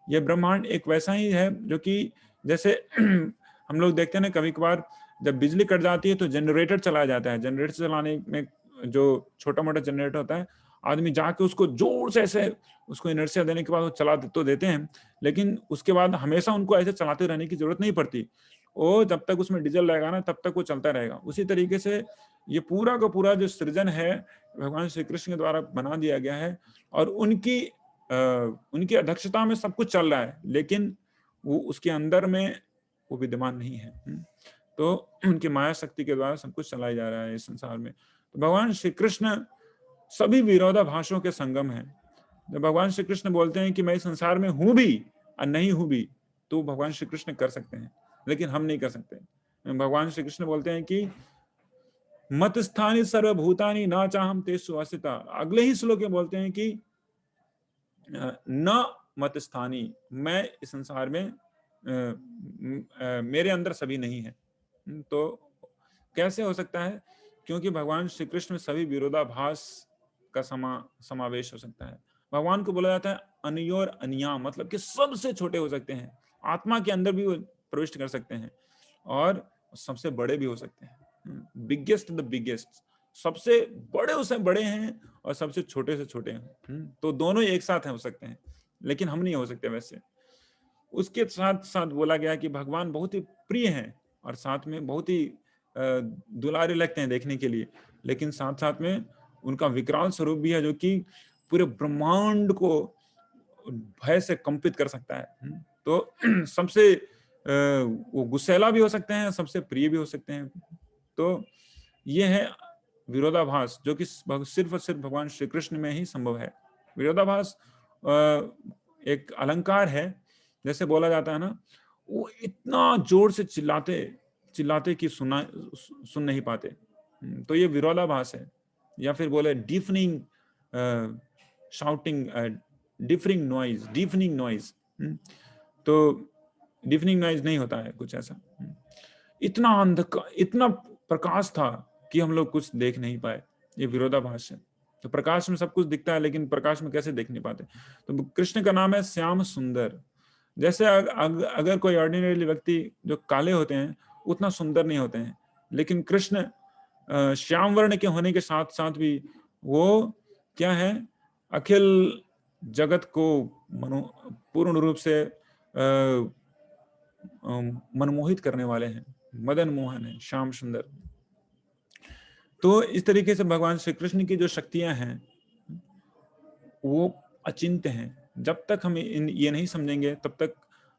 यह ब्रह्मांड एक वैसा ही है जो कि जैसे हम लोग देखते हैं ना, कभी कभार जब बिजली कट जाती है तो जनरेटर चलाया जाता है। जनरेटर चलाने में जो छोटा मोटा जनरेटर होता है, आदमी जाके उसको जोर से ऐसे उसको इनर्शिया देने के बाद वो चला तो देते हैं, लेकिन उसके बाद हमेशा उनको ऐसे चलाते रहने की जरूरत नहीं पड़ती। वो जब तक उसमें डीजल रहेगा ना तब तक वो चलता रहेगा। उसी तरीके से ये पूरा का पूरा जो सृजन है भगवान श्री कृष्ण के द्वारा बना दिया गया है, और उनकी अध्यक्षता में सब कुछ चल रहा है, लेकिन वो उसके अंदर में वो विद्यमान नहीं है। तो उनकी माया शक्ति के द्वारा सब कुछ चलाया जा रहा है इस संसार में। तो भगवान श्री कृष्ण सभी विरोधाभासों के संगम है। जब भगवान श्री कृष्ण बोलते हैं कि मैं इस संसार में हूं भी और नहीं हूं भी, तो भगवान श्री कृष्ण कर सकते हैं, लेकिन हम नहीं कर सकते। भगवान श्री कृष्ण बोलते हैं कि मत स्थानी सर्वभूतानि न चाहम तेषु अस्थिता। अगले ही श्लोक में बोलते हैं कि न मत स्थानी, मैं इस संसार में मेरे अंदर सभी नहीं है। तो कैसे हो सकता है? क्योंकि भगवान श्री कृष्ण में सभी विरोधाभास का समावेश हो सकता है। भगवान को बोला जाता है अनयोर अनिया, मतलब कि सबसे छोटे हो सकते हैं, आत्मा के अंदर भी वो प्रविष्ट कर सकते हैं, और सबसे बड़े भी हो सकते हैं। बिगेस्ट द बिगेस्ट, सबसे बड़े से बड़े हैं और सबसे छोटे से छोटे हैं। तो दोनों एक साथ हो सकते हैं, लेकिन हम नहीं हो सकते वैसे। उसके साथ साथ बोला गया कि भगवान बहुत ही प्रिय हैं और साथ में बहुत ही दुलारे लगते हैं देखने के लिए, लेकिन साथ साथ में उनका विकराल स्वरूप भी है जो कि पूरे ब्रह्मांड को भय से कंपित कर सकता है। तो सबसे वो गुस्सैला भी हो सकते हैं, सबसे प्रिय भी हो सकते हैं। तो ये है विरोधाभास, जो कि सिर्फ और सिर्फ भगवान श्री कृष्ण में ही संभव है। विरोधाभास एक अलंकार है, जैसे बोला जाता है ना, वो इतना जोर से चिल्लाते कि सुन नहीं पाते। तो ये विरोधाभास है, या फिर बोले डीफनिंग शाउटिंग, डिफरिंग नॉइज। तो डिफनिंग नॉइज नहीं होता है कुछ ऐसा। इतना अंधकार, इतना प्रकाश था कि हम लोग कुछ देख नहीं पाए, ये विरोधाभास है। तो प्रकाश में सब कुछ दिखता है, लेकिन प्रकाश में कैसे देख नहीं पाते। तो कृष्ण का नाम है श्याम सुंदर। जैसे अगर कोई ऑर्डिनरी व्यक्ति जो काले होते हैं उतना सुंदर नहीं होते हैं, लेकिन कृष्ण श्याम वर्ण के होने के साथ साथ भी वो क्या है, अखिल जगत को पूर्ण रूप से मनमोहित करने वाले हैं, मदन मोहन है, श्याम सुंदर। तो इस तरीके से भगवान श्री कृष्ण की जो शक्तियां हैं वो अचिंत्य हैं। जब तक हम ये नहीं समझेंगे तब तक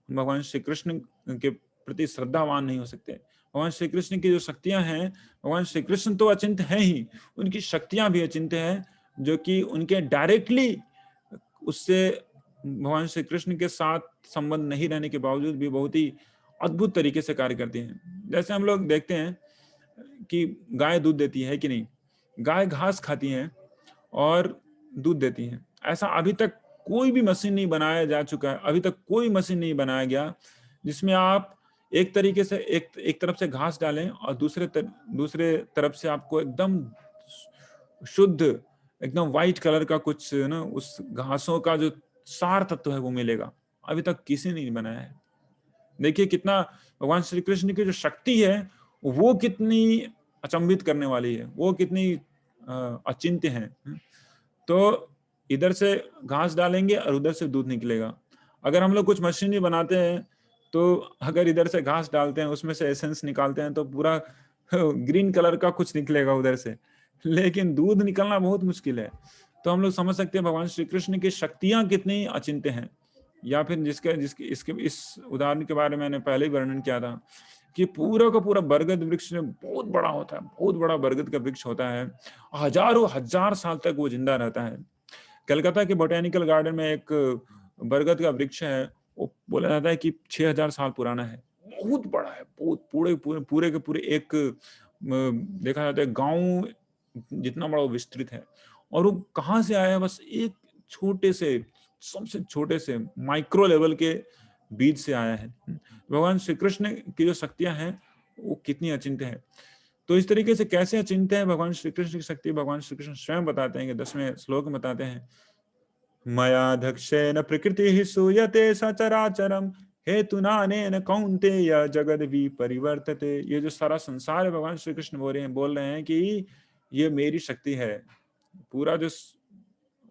भगवान श्री कृष्ण के प्रति श्रद्धावान नहीं हो सकते। भगवान श्री कृष्ण की जो शक्तियां हैं, भगवान श्री कृष्ण तो अचिंत्य हैं ही, उनकी शक्तियां भी अचिंत्य हैं, जो कि उनके डायरेक्टली उससे भगवान श्री कृष्ण के साथ संबंध नहीं रहने के बावजूद भी बहुत ही अद्भुत तरीके से कार्य करती हैं। जैसे हम लोग देखते हैं कि गाय दूध देती है कि नहीं, गाय घास खाती हैं और दूध देती हैं। ऐसा अभी तक कोई भी मशीन नहीं बनाया जा चुका है, अभी तक कोई मशीन नहीं बनाया गया जिसमें आप एक तरीके से एक तरफ से घास डालें और दूसरे तरफ से आपको एकदम शुद्ध, एकदम व्हाइट कलर का कुछ ना उस घासों का जो सार तत्व है वो मिलेगा। अभी तक किसी ने नहीं बनाया है। देखिए कितना भगवान श्री कृष्ण की जो शक्ति है वो कितनी अचंभित करने वाली है, वो कितनी अचिंत्य है। तो इधर से घास डालेंगे और उधर से दूध निकलेगा। अगर हम लोग कुछ मशीनरी बनाते हैं तो अगर इधर से घास डालते हैं, उसमें से एसेंस निकालते हैं, तो पूरा ग्रीन कलर का कुछ निकलेगा उधर से, लेकिन दूध निकलना बहुत मुश्किल है। तो हम लोग समझ सकते हैं भगवान श्री कृष्ण की शक्तियां कितनी अचिंत्य हैं। या फिर जिसके इस उदाहरण के बारे में मैंने पहले ही वर्णन किया था कि पूरा का पूरा बरगद वृक्ष बहुत बड़ा होता है, बहुत बड़ा बरगद का वृक्ष होता है, हजारों हजार साल तक वो जिंदा रहता है। कलकत्ता के बोटेनिकल गार्डन में एक बरगद का वृक्ष है, वो बोला जाता है कि 6000 साल पुराना है, बहुत बड़ा है, बहुत पूरे के पूरे एक देखा जाता है गांव जितना बड़ा विस्तृत है। और वो कहाँ से आया है? बस एक छोटे से, सबसे छोटे से माइक्रो लेवल के बीज से आया है। भगवान श्री कृष्ण की जो शक्तियां हैं वो कितनी अचिंत्य है। तो इस तरीके से कैसे अचिंत्य है भगवान श्री कृष्ण की शक्ति, भगवान श्री कृष्ण स्वयं बताते हैं कि 10वें श्लोक में बताते हैं, मया दक्षेण प्रकृति सूयते सचराचरम हेतुनानेन कौन्तेय जगद विपरिवर्तते। ये जो सारा संसार है भगवान श्री कृष्ण बोल रहे हैं कि ये मेरी शक्ति है। पूरा जो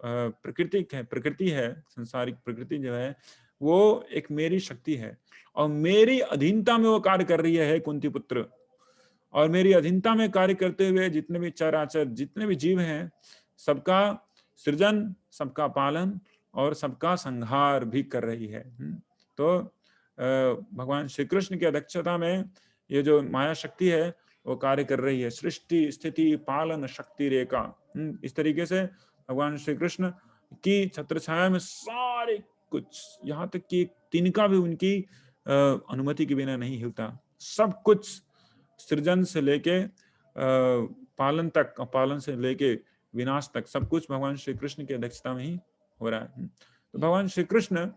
प्रकृति है, संसारिक प्रकृति जो है वो एक मेरी शक्ति है और मेरी अधीनता में वो कार्य कर रही है कुंती पुत्र। और मेरी अधीनता में कार्य करते हुए जितने भी चराचर, जितने भी जीव हैं, सबका सृजन, सबका पालन और सबका संहार भी कर रही है। तो भगवान श्री कृष्ण की अध्यक्षता में ये जो माया शक्ति है वो कार्य कर रही है। सृष्टि स्थिति पालन शक्ति रेखा, इस तरीके से भगवान श्री कृष्ण की छत्र छाया में सारे कुछ, यहाँ तक कि तिनका भी उनकी अनुमति के बिना नहीं हिलता। सब कुछ सृजन से लेके पालन तक, पालन से लेके विनाश तक सब कुछ भगवान श्री कृष्ण की अध्यक्षता में ही हो रहा है। तो भगवान श्री कृष्ण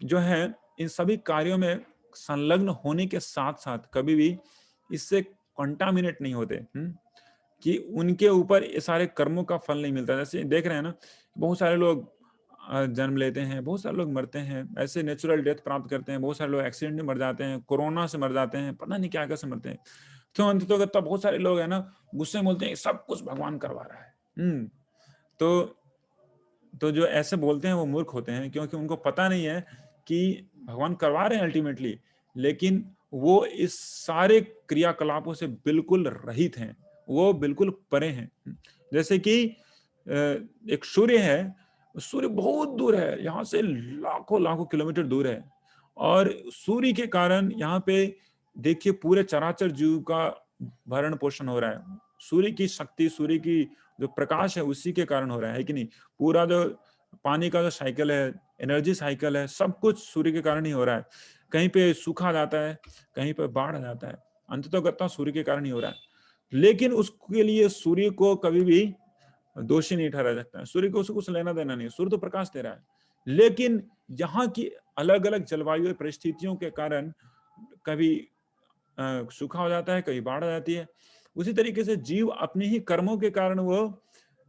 जो है इन सभी कार्यों में संलग्न होने के साथ साथ कभी भी इससे कंटामिनेट नहीं होते, कि उनके ऊपर ये सारे कर्मों का फल नहीं मिलता। जैसे देख रहे हैं ना, बहुत सारे लोग जन्म लेते हैं, बहुत सारे लोग मरते हैं, ऐसे नेचुरल डेथ प्राप्त करते हैं, बहुत सारे लोग एक्सीडेंट में मर जाते हैं, कोरोना से मर जाते हैं, पता नहीं क्या क्या से मरते हैं। तो अंततः बहुत सारे लोग है ना गुस्से में बोलते हैं सब कुछ भगवान करवा रहा है। तो जो ऐसे बोलते हैं वो मूर्ख होते हैं, क्योंकि उनको पता नहीं है कि भगवान करवा रहे हैं अल्टीमेटली, लेकिन वो इस सारे क्रियाकलापों से बिल्कुल रहित हैं, वो बिल्कुल परे हैं। जैसे कि एक सूर्य है, सूर्य बहुत दूर है, यहाँ से लाखों लाखों किलोमीटर दूर है, और सूर्य के कारण यहाँ पे देखिए पूरे चराचर जीव का भरण पोषण हो रहा है। सूर्य की शक्ति, सूर्य की जो प्रकाश है उसी के कारण हो रहा है कि नहीं। पूरा जो पानी का जो साइकिल है, एनर्जी साइकिल है, सब कुछ सूर्य के कारण ही हो रहा है। कहीं पे सूखा जाता है, कहीं पे बाढ़ आ जाता है, अंततः सूर्य के कारण ही हो रहा है। लेकिन उसके लिए सूर्य को कभी भी दोषी नहीं ठहरा सकता है, सूर्य को उसको कुछ लेना देना नहीं, सूर्य तो प्रकाश दे रहा है। लेकिन यहाँ की अलग अलग जलवायु परिस्थितियों के कारण कभी सूखा हो जाता है, कभी बाढ़ आ जाती है। उसी तरीके से जीव अपने ही कर्मों के कारण वो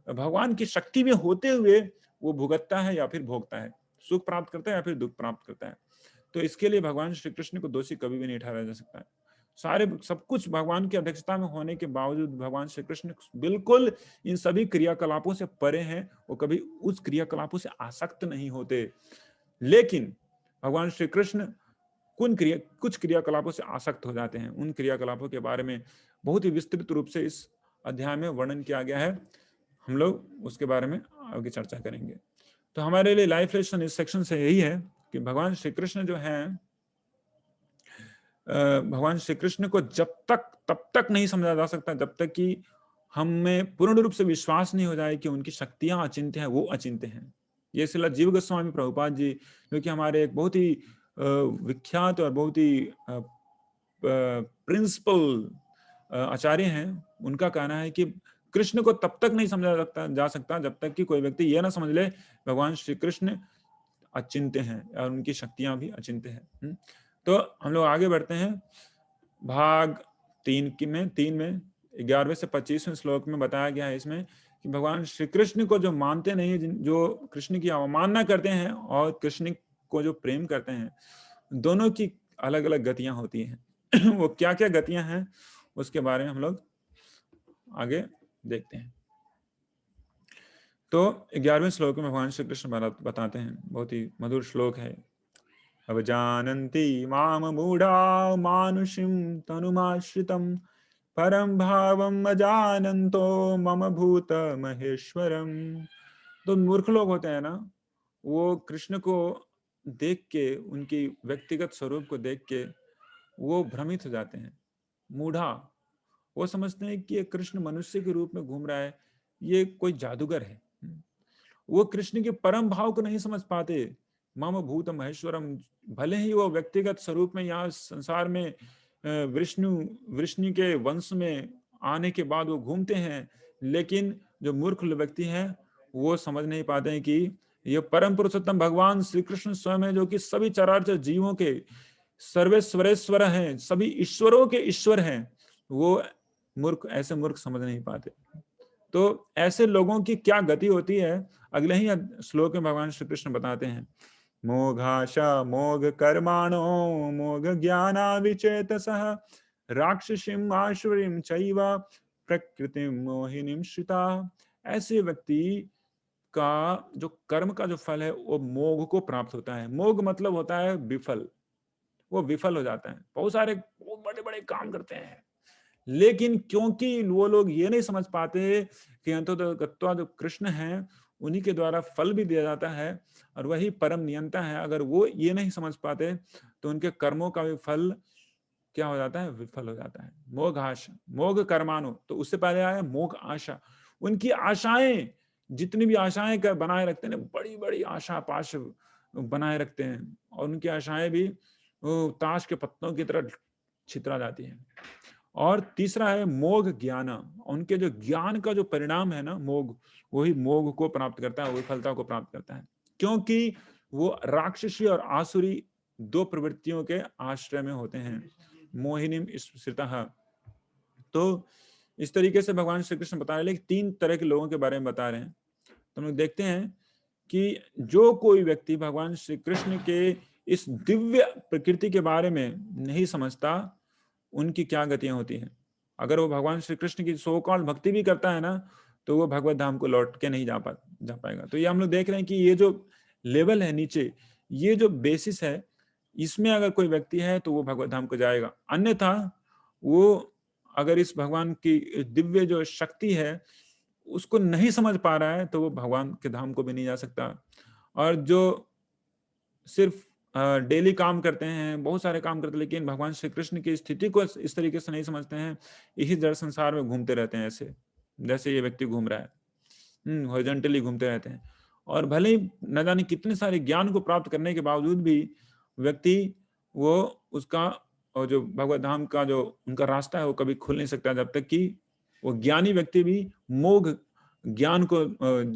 भगवान की शक्ति में होते हुए वो भुगतता है या फिर भोगता है, सुख प्राप्त करता है या फिर दुख प्राप्त करता है। तो इसके लिए भगवान श्री कृष्ण को दोषी कभी भी नहीं ठहराया जा सकता है। सारे सब कुछ भगवान की अध्यक्षता में होने के बावजूद भगवान श्री कृष्ण बिल्कुल इन सभी क्रियाकलापों से परे हैं, वो कभी उस क्रियाकलापों से आसक्त नहीं होते। लेकिन भगवान श्री कृष्ण कुछ क्रियाकलापों से आसक्त हो जाते हैं। उन क्रियाकलापों के बारे में बहुत ही विस्तृत रूप से इस अध्याय में वर्णन किया गया है, हम लोग उसके बारे में आगे चर्चा करेंगे। तो हमारे लिए लाइफ लेसन इस सेक्शन से यही है कि भगवान श्री कृष्ण जो हैं, भगवान श्री कृष्ण को तब तक नहीं समझा जा सकता जब तक कि हमें पूर्ण रूप से विश्वास नहीं हो जाए कि उनकी शक्तियां अचिंत्य हैं, वो अचिंत्य हैं। ये श्रील जीव गोस्वामी प्रभुपाद जी, जो कि हमारे एक बहुत ही विख्यात और बहुत ही प्रिंसिपल आचार्य हैं, उनका कहना है कि कृष्ण को तब तक नहीं समझा जा सकता जब तक कि कोई व्यक्ति यह ना समझ ले भगवान श्री कृष्ण अचिंत्य हैं और उनकी शक्तियां भी अचिंत्य हैं। तो हम लोग आगे बढ़ते हैं। भाग 3 में 11वें से 25वें श्लोक में बताया गया है इसमें कि भगवान श्री कृष्ण को जो मानते नहीं, जो कृष्ण की अवमानना करते हैं और कृष्ण को जो प्रेम करते हैं, दोनों की अलग अलग गतियां होती हैं। वो क्या क्या गतियां हैं उसके बारे में हम लोग आगे देखते हैं। तो 11वें श्लोक में भगवान श्री कृष्ण बताते हैं, बहुत ही मधुर श्लोक है। अब जानन्ति माम मूढ़ा मानुषिं तनुमाश्रितं परम भावम अजानन्तो मम भूत महेश्वरम। तो मूर्ख लोग होते हैं ना, वो कृष्ण को देख के, उनकी व्यक्तिगत स्वरूप को देख के वो भ्रमित हो जाते हैं। मूढ़ा, वो समझते हैं कि ये कृष्ण मनुष्य के रूप में घूम रहा है, ये कोई जादूगर है। वो कृष्ण के परम भाव को नहीं समझ पाते। मम भूत महेश्वरम, भले ही वो व्यक्तिगत स्वरूप में यहाँ संसार में विष्णु के वंश में आने के बाद वो घूमते हैं, लेकिन जो मूर्ख व्यक्ति है वो समझ नहीं पाते हैं कि ये परम पुरुषोत्तम भगवान श्री कृष्ण स्वयं है, जो कि सभी चराचर जीवों के सर्वेश्वरेश्वर हैं, सभी ईश्वरों के ईश्वर हैं। वो मूर्ख, ऐसे मूर्ख समझ नहीं पाते। तो ऐसे लोगों की क्या गति होती है, अगले ही श्लोक में भगवान श्री कृष्ण बताते हैं। मोघाशा मोघ कर्माणो मोघ ज्ञानाविचेतसः राक्षसीम आसुरीम चैव प्रकृतिम मोहिनीम श्रिता। ऐसे व्यक्ति का जो कर्म का जो फल है वो मोघ को प्राप्त होता है। मोघ मतलब होता है विफल, वो विफल हो जाता है। बहुत सारे बहुत बड़े बड़े काम करते हैं, लेकिन क्योंकि वो लोग ये नहीं समझ पाते कि अंततः जो कृष्ण है उन्हीं के द्वारा फल भी दिया जाता है और वही परम नियंता है, अगर वो ये नहीं समझ पाते तो उनके कर्मों का भी फल क्या हो जाता है, विफल हो जाता है। मोघ आशा मोघ कर्मानु, तो उससे पहले आया मोघ आशा। उनकी आशाएं, जितनी भी आशाएं कर बनाए रखते हैं, बड़ी बड़ी आशा पाश बनाए रखते हैं, और उनकी आशाएं भी ताश के पत्तों की तरह छितरा जाती है। और तीसरा है मोघ ज्ञान, उनके जो ज्ञान का जो परिणाम है ना मोघ, वही मोघ को प्राप्त करता है, विफलता को प्राप्त करता है, क्योंकि वो राक्षसी और आसुरी दो प्रवृत्तियों के आश्रय में होते हैं। मोहिनीम श्रितः। तो इस तरीके से भगवान श्री कृष्ण बता रहे हैं, तीन तरह के लोगों के बारे में बता रहे हैं। तो हम लोग देखते हैं कि जो कोई व्यक्ति भगवान श्री कृष्ण के इस दिव्य प्रकृति के बारे में नहीं समझता, उनकी क्या गतियां होती हैं। अगर वो भगवान श्री कृष्ण की सो कॉल भक्ति भी करता है ना, तो वो भगवत धाम को लौट के नहीं जा पाएगा। तो ये हम लोग देख रहे हैं कि ये जो लेवल है नीचे, ये जो बेसिस है, इसमें अगर कोई व्यक्ति है तो वो भगवत धाम को जाएगा। अन्यथा वो अगर इस भगवान की दिव्य जो शक्ति है उसको नहीं समझ पा रहा है, तो वो भगवान के धाम को भी नहीं जा सकता। और जो सिर्फ डेली काम करते हैं, बहुत सारे काम करते हैं, लेकिन भगवान श्री कृष्ण की स्थिति को इस तरीके से नहीं समझते हैं, इसी जड़ संसार में घूमते रहते हैं, ऐसे जैसे ये व्यक्ति घूम रहा है, हॉरिजॉन्टली घूमते रहते हैं। और भले ही न जाने कितने सारे ज्ञान को प्राप्त करने के बावजूद भी व्यक्ति वो उसका और जो भगवत धाम का जो उनका रास्ता है वो कभी खुल नहीं सकता, जब तक कि वो ज्ञानी व्यक्ति भी मोघ ज्ञान को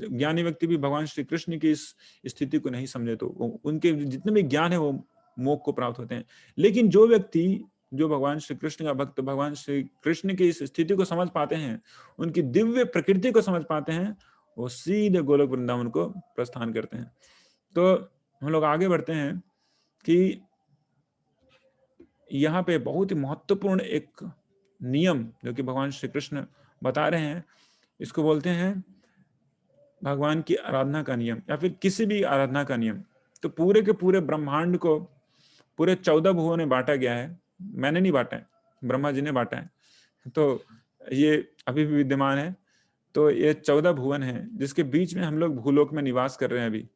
ज्ञानी व्यक्ति भी भगवान श्री कृष्ण की इस स्थिति को नहीं समझे, तो उनके जितने भी ज्ञान है वो मोक्ष को प्राप्त होते हैं। लेकिन जो व्यक्ति जो भगवान श्री कृष्ण का भक्त भगवान श्री कृष्ण की इस स्थिति को समझ पाते हैं, उनकी दिव्य प्रकृति को समझ पाते हैं, वो सीधे गोलोक वृंदावन को प्रस्थान करते हैं। तो हम लोग आगे बढ़ते हैं कि यहाँ पे बहुत ही महत्वपूर्ण एक नियम जो कि भगवान श्री कृष्ण बता रहे हैं, इसको बोलते हैं भगवान की आराधना का नियम या फिर किसी भी आराधना का नियम। तो पूरे के पूरे ब्रह्मांड को पूरे 14 भुवों में बांटा गया है। मैंने नहीं बांटा है, ब्रह्मा जी ने बांटा है। तो ये अभी भी विद्यमान है। तो ये 14 भुवन है जिसके बीच में हम लोग भूलोक में निवास कर रहे हैं। अभी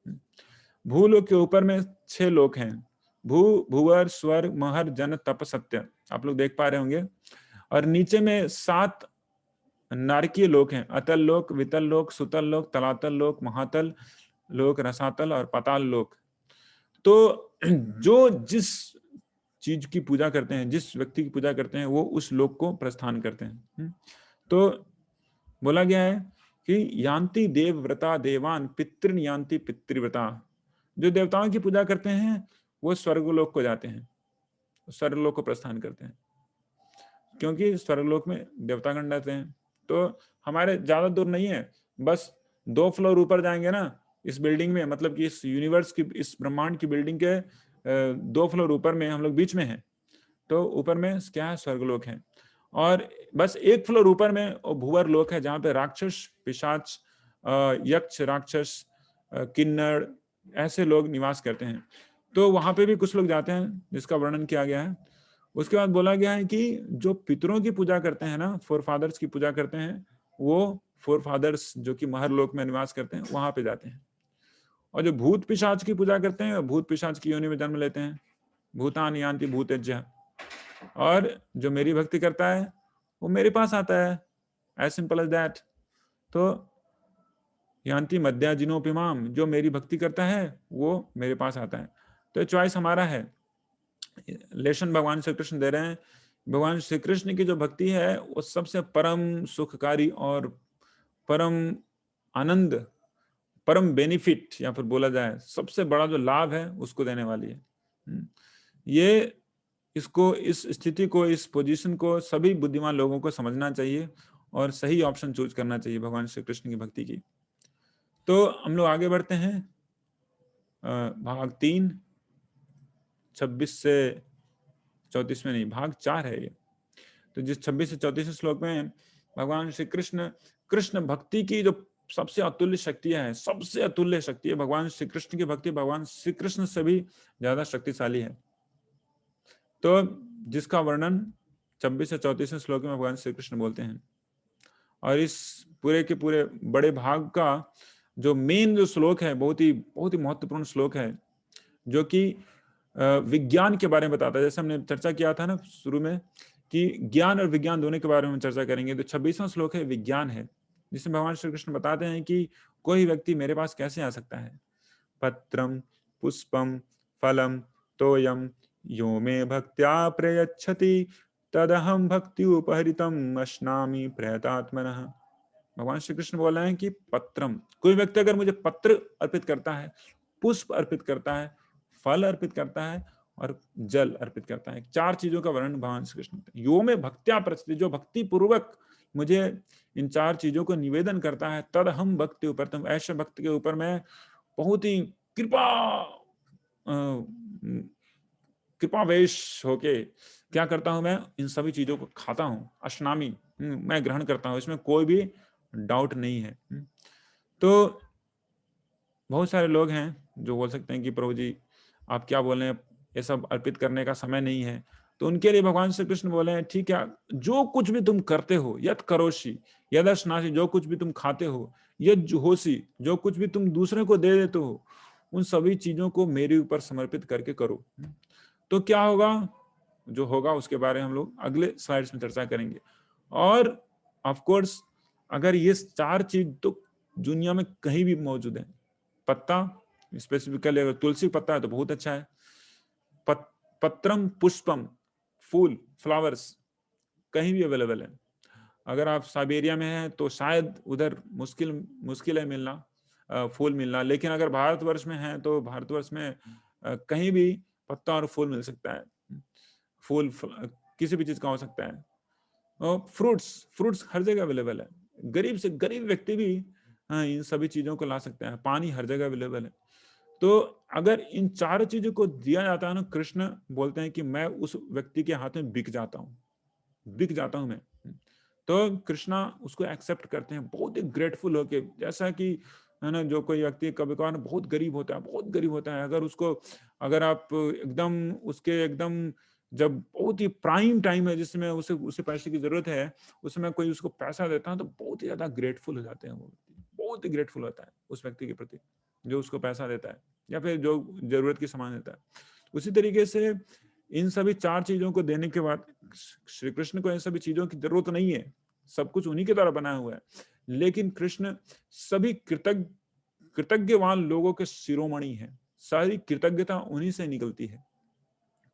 भूलोक के ऊपर में 6 लोक हैं, भू भूवर स्वर्ग महर जन तप सत्य, आप लोग देख पा रहे होंगे। और नीचे में 7 नारकीय लोक हैं, अतल लोक, वितल लोक, सुतल लोक, तलातल लोक, महातल लोक, रसातल और पाताल लोक। तो जो जिस चीज की पूजा करते हैं, जिस व्यक्ति की पूजा करते हैं, वो उस लोक को प्रस्थान करते हैं। तो बोला गया है कि यान्ति देवव्रता देवान पितृन यान्ति पितृव्रता। जो देवताओं की पूजा करते हैं वो स्वर्गलोक को जाते हैं, स्वर्गलोक को प्रस्थान करते हैं, क्योंकि स्वर्गलोक में देवतागण रहते हैं। तो हमारे ज्यादा दूर नहीं है, बस 2 फ्लोर ऊपर जाएंगे ना इस बिल्डिंग में, मतलब कि इस यूनिवर्स की, इस ब्रह्मांड की बिल्डिंग के 2 फ्लोर ऊपर में हम लोग बीच में हैं। तो ऊपर में क्या है, स्वर्गलोक है। और बस 1 फ्लोर ऊपर में भूवर लोक है, जहाँ पे राक्षस पिशाच यक्ष राक्षस किन्नर ऐसे लोग निवास करते हैं। तो वहां पे भी कुछ लोग जाते हैं जिसका वर्णन किया गया है। उसके बाद बोला गया है कि जो पितरों की पूजा करते हैं ना, फोर फादर्स की पूजा करते हैं, वो फोर फादर्स जो कि महर लोक में निवास करते हैं वहां पे जाते हैं। और जो भूत पिशाच की पूजा करते हैं, भूत पिशाच की योनि में जन्म लेते हैं, भूतान यान्ति भूतेज्य। और जो मेरी भक्ति करता है वो मेरे पास आता है, एज सिंपल एज दैट। तो यान्ति मध्याजिनोपिमाम, जो मेरी भक्ति करता है वो मेरे पास आता है। तो चॉइस हमारा है, लेसन भगवान श्री कृष्ण दे रहे हैं। भगवान श्री कृष्ण की जो भक्ति है वो सबसे परम सुखकारी और परम आनंद, परम बेनिफिट, या फिर बोला जाए सबसे बड़ा जो लाभ है उसको देने वाली है। ये इसको, इस स्थिति को, इस पोजीशन को सभी बुद्धिमान लोगों को समझना चाहिए और सही ऑप्शन चूज करना चाहिए भगवान श्री कृष्ण की भक्ति की। तो हम लोग आगे बढ़ते हैं। भाग 3, 26 से 34 में नहीं, भाग 4 है ये। तो जिस 26 से 34 श्लोक में भगवान श्री कृष्ण, कृष्ण भक्ति की जो सबसे अतुल्य शक्तियां हैं, सबसे अतुल्य शक्ति है भगवान श्री कृष्ण की भक्ति, भगवान श्री कृष्ण से भी ज्यादा शक्तिशाली है। तो जिसका वर्णन 26 से 34 श्लोक में भगवान श्री कृष्ण बोलते हैं। और इस पूरे के पूरे बड़े भाग का जो मेन जो श्लोक है, बहुत ही महत्वपूर्ण श्लोक है, जो कि विज्ञान के बारे में बताता है। जैसे हमने चर्चा किया था ना शुरू में कि ज्ञान और विज्ञान दोनों के बारे में चर्चा करेंगे। तो 26वां श्लोक है विज्ञान है, जिसमें भगवान श्री कृष्ण बताते हैं कि कोई व्यक्ति मेरे पास कैसे आ सकता है। पत्रम पुष्पम फलम तोयम यो मे भक्त्या प्रयच्छति तदहम भक्ति उपहरितम अश्नामि प्रयतात्मनः। भगवान श्री कृष्ण बोल रहे हैं कि पत्रम, कोई व्यक्ति अगर मुझे पत्र अर्पित करता है, पुष्प अर्पित करता है, फल अर्पित करता है और जल अर्पित करता है, 4 चीजों का वर्णन भगवान श्री कृष्ण। यो में भक्त्या प्रचति, जो भक्ति पूर्वक मुझे इन 4 चीजों को निवेदन करता है, तद हम भक्ति उपरतम, ऐसे भक्त के ऊपर मैं बहुत ही कृपावेश होके क्या करता हूं, मैं इन सभी चीजों को खाता हूं। अश्नामी, मैं ग्रहण करता हूं, इसमें कोई भी डाउट नहीं है। तो बहुत सारे लोग हैं जो बोल सकते हैं कि प्रभु जी आप क्या बोल रहे हैं, ये सब अर्पित करने का समय नहीं है। तो उनके लिए भगवान श्री कृष्ण बोले हैं, ठीक है, जो कुछ भी तुम करते हो, यत करोषि यदश्नासि, जो कुछ भी तुम खाते हो, यद जुहोसी, जो कुछ भी तुम दूसरे को दे देते हो, उन सभी चीजों को मेरे ऊपर समर्पित करके करो। तो क्या होगा, जो होगा उसके बारे में हम लोग अगले स्लाइड्स में चर्चा करेंगे। और ऑफ कोर्स अगर ये 4 चीज तो दुनिया में कहीं भी मौजूद है। पत्ता, स्पेसिफिकली अगर तुलसी पत्ता है तो बहुत अच्छा है। पत्रम पुष्पम, फूल, फ्लावर्स कहीं भी अवेलेबल है। अगर आप साइबेरिया में हैं तो शायद उधर मुश्किल है मिलना, फूल मिलना। लेकिन अगर भारतवर्ष में है तो भारतवर्ष में कहीं भी पत्ता और फूल मिल सकता है। फूल किसी भी चीज का हो सकता है। और फ्रूट्स हर जगह अवेलेबल है। गरीब से गरीब व्यक्ति भी इन सभी चीजों को ला सकते हैं। पानी हर जगह अवेलेबल है। तो अगर इन 4 चीजों को दिया जाता है ना, कृष्ण बोलते हैं कि मैं उस व्यक्ति के हाथ में बिक जाता हूं मैं। तो कृष्णा उसको एक्सेप्ट करते हैं बहुत ही ग्रेटफुल होके। जैसा कि है ना, जो कोई व्यक्ति कभी कभार बहुत गरीब होता है, अगर आप एकदम उसके एकदम जब बहुत ही प्राइम टाइम है जिसमें उसे पैसे की जरूरत है, उसमें कोई उसको पैसा देता है तो बहुत ही ज्यादा ग्रेटफुल हो जाते हैं। वो बहुत ही ग्रेटफुल होता है उस व्यक्ति के प्रति जो उसको पैसा देता है या फिर जो जरूरत की सामान देता है। उसी तरीके से इन सभी 4 चीजों को देने के बाद श्री कृष्ण को इन सभी चीजों की जरूरत नहीं है, सब कुछ उन्हीं के द्वारा बनाया हुआ है। लेकिन कृष्ण सभी कृतज्ञवान लोगों के शिरोमणि है, सारी कृतज्ञता उन्हीं से निकलती है।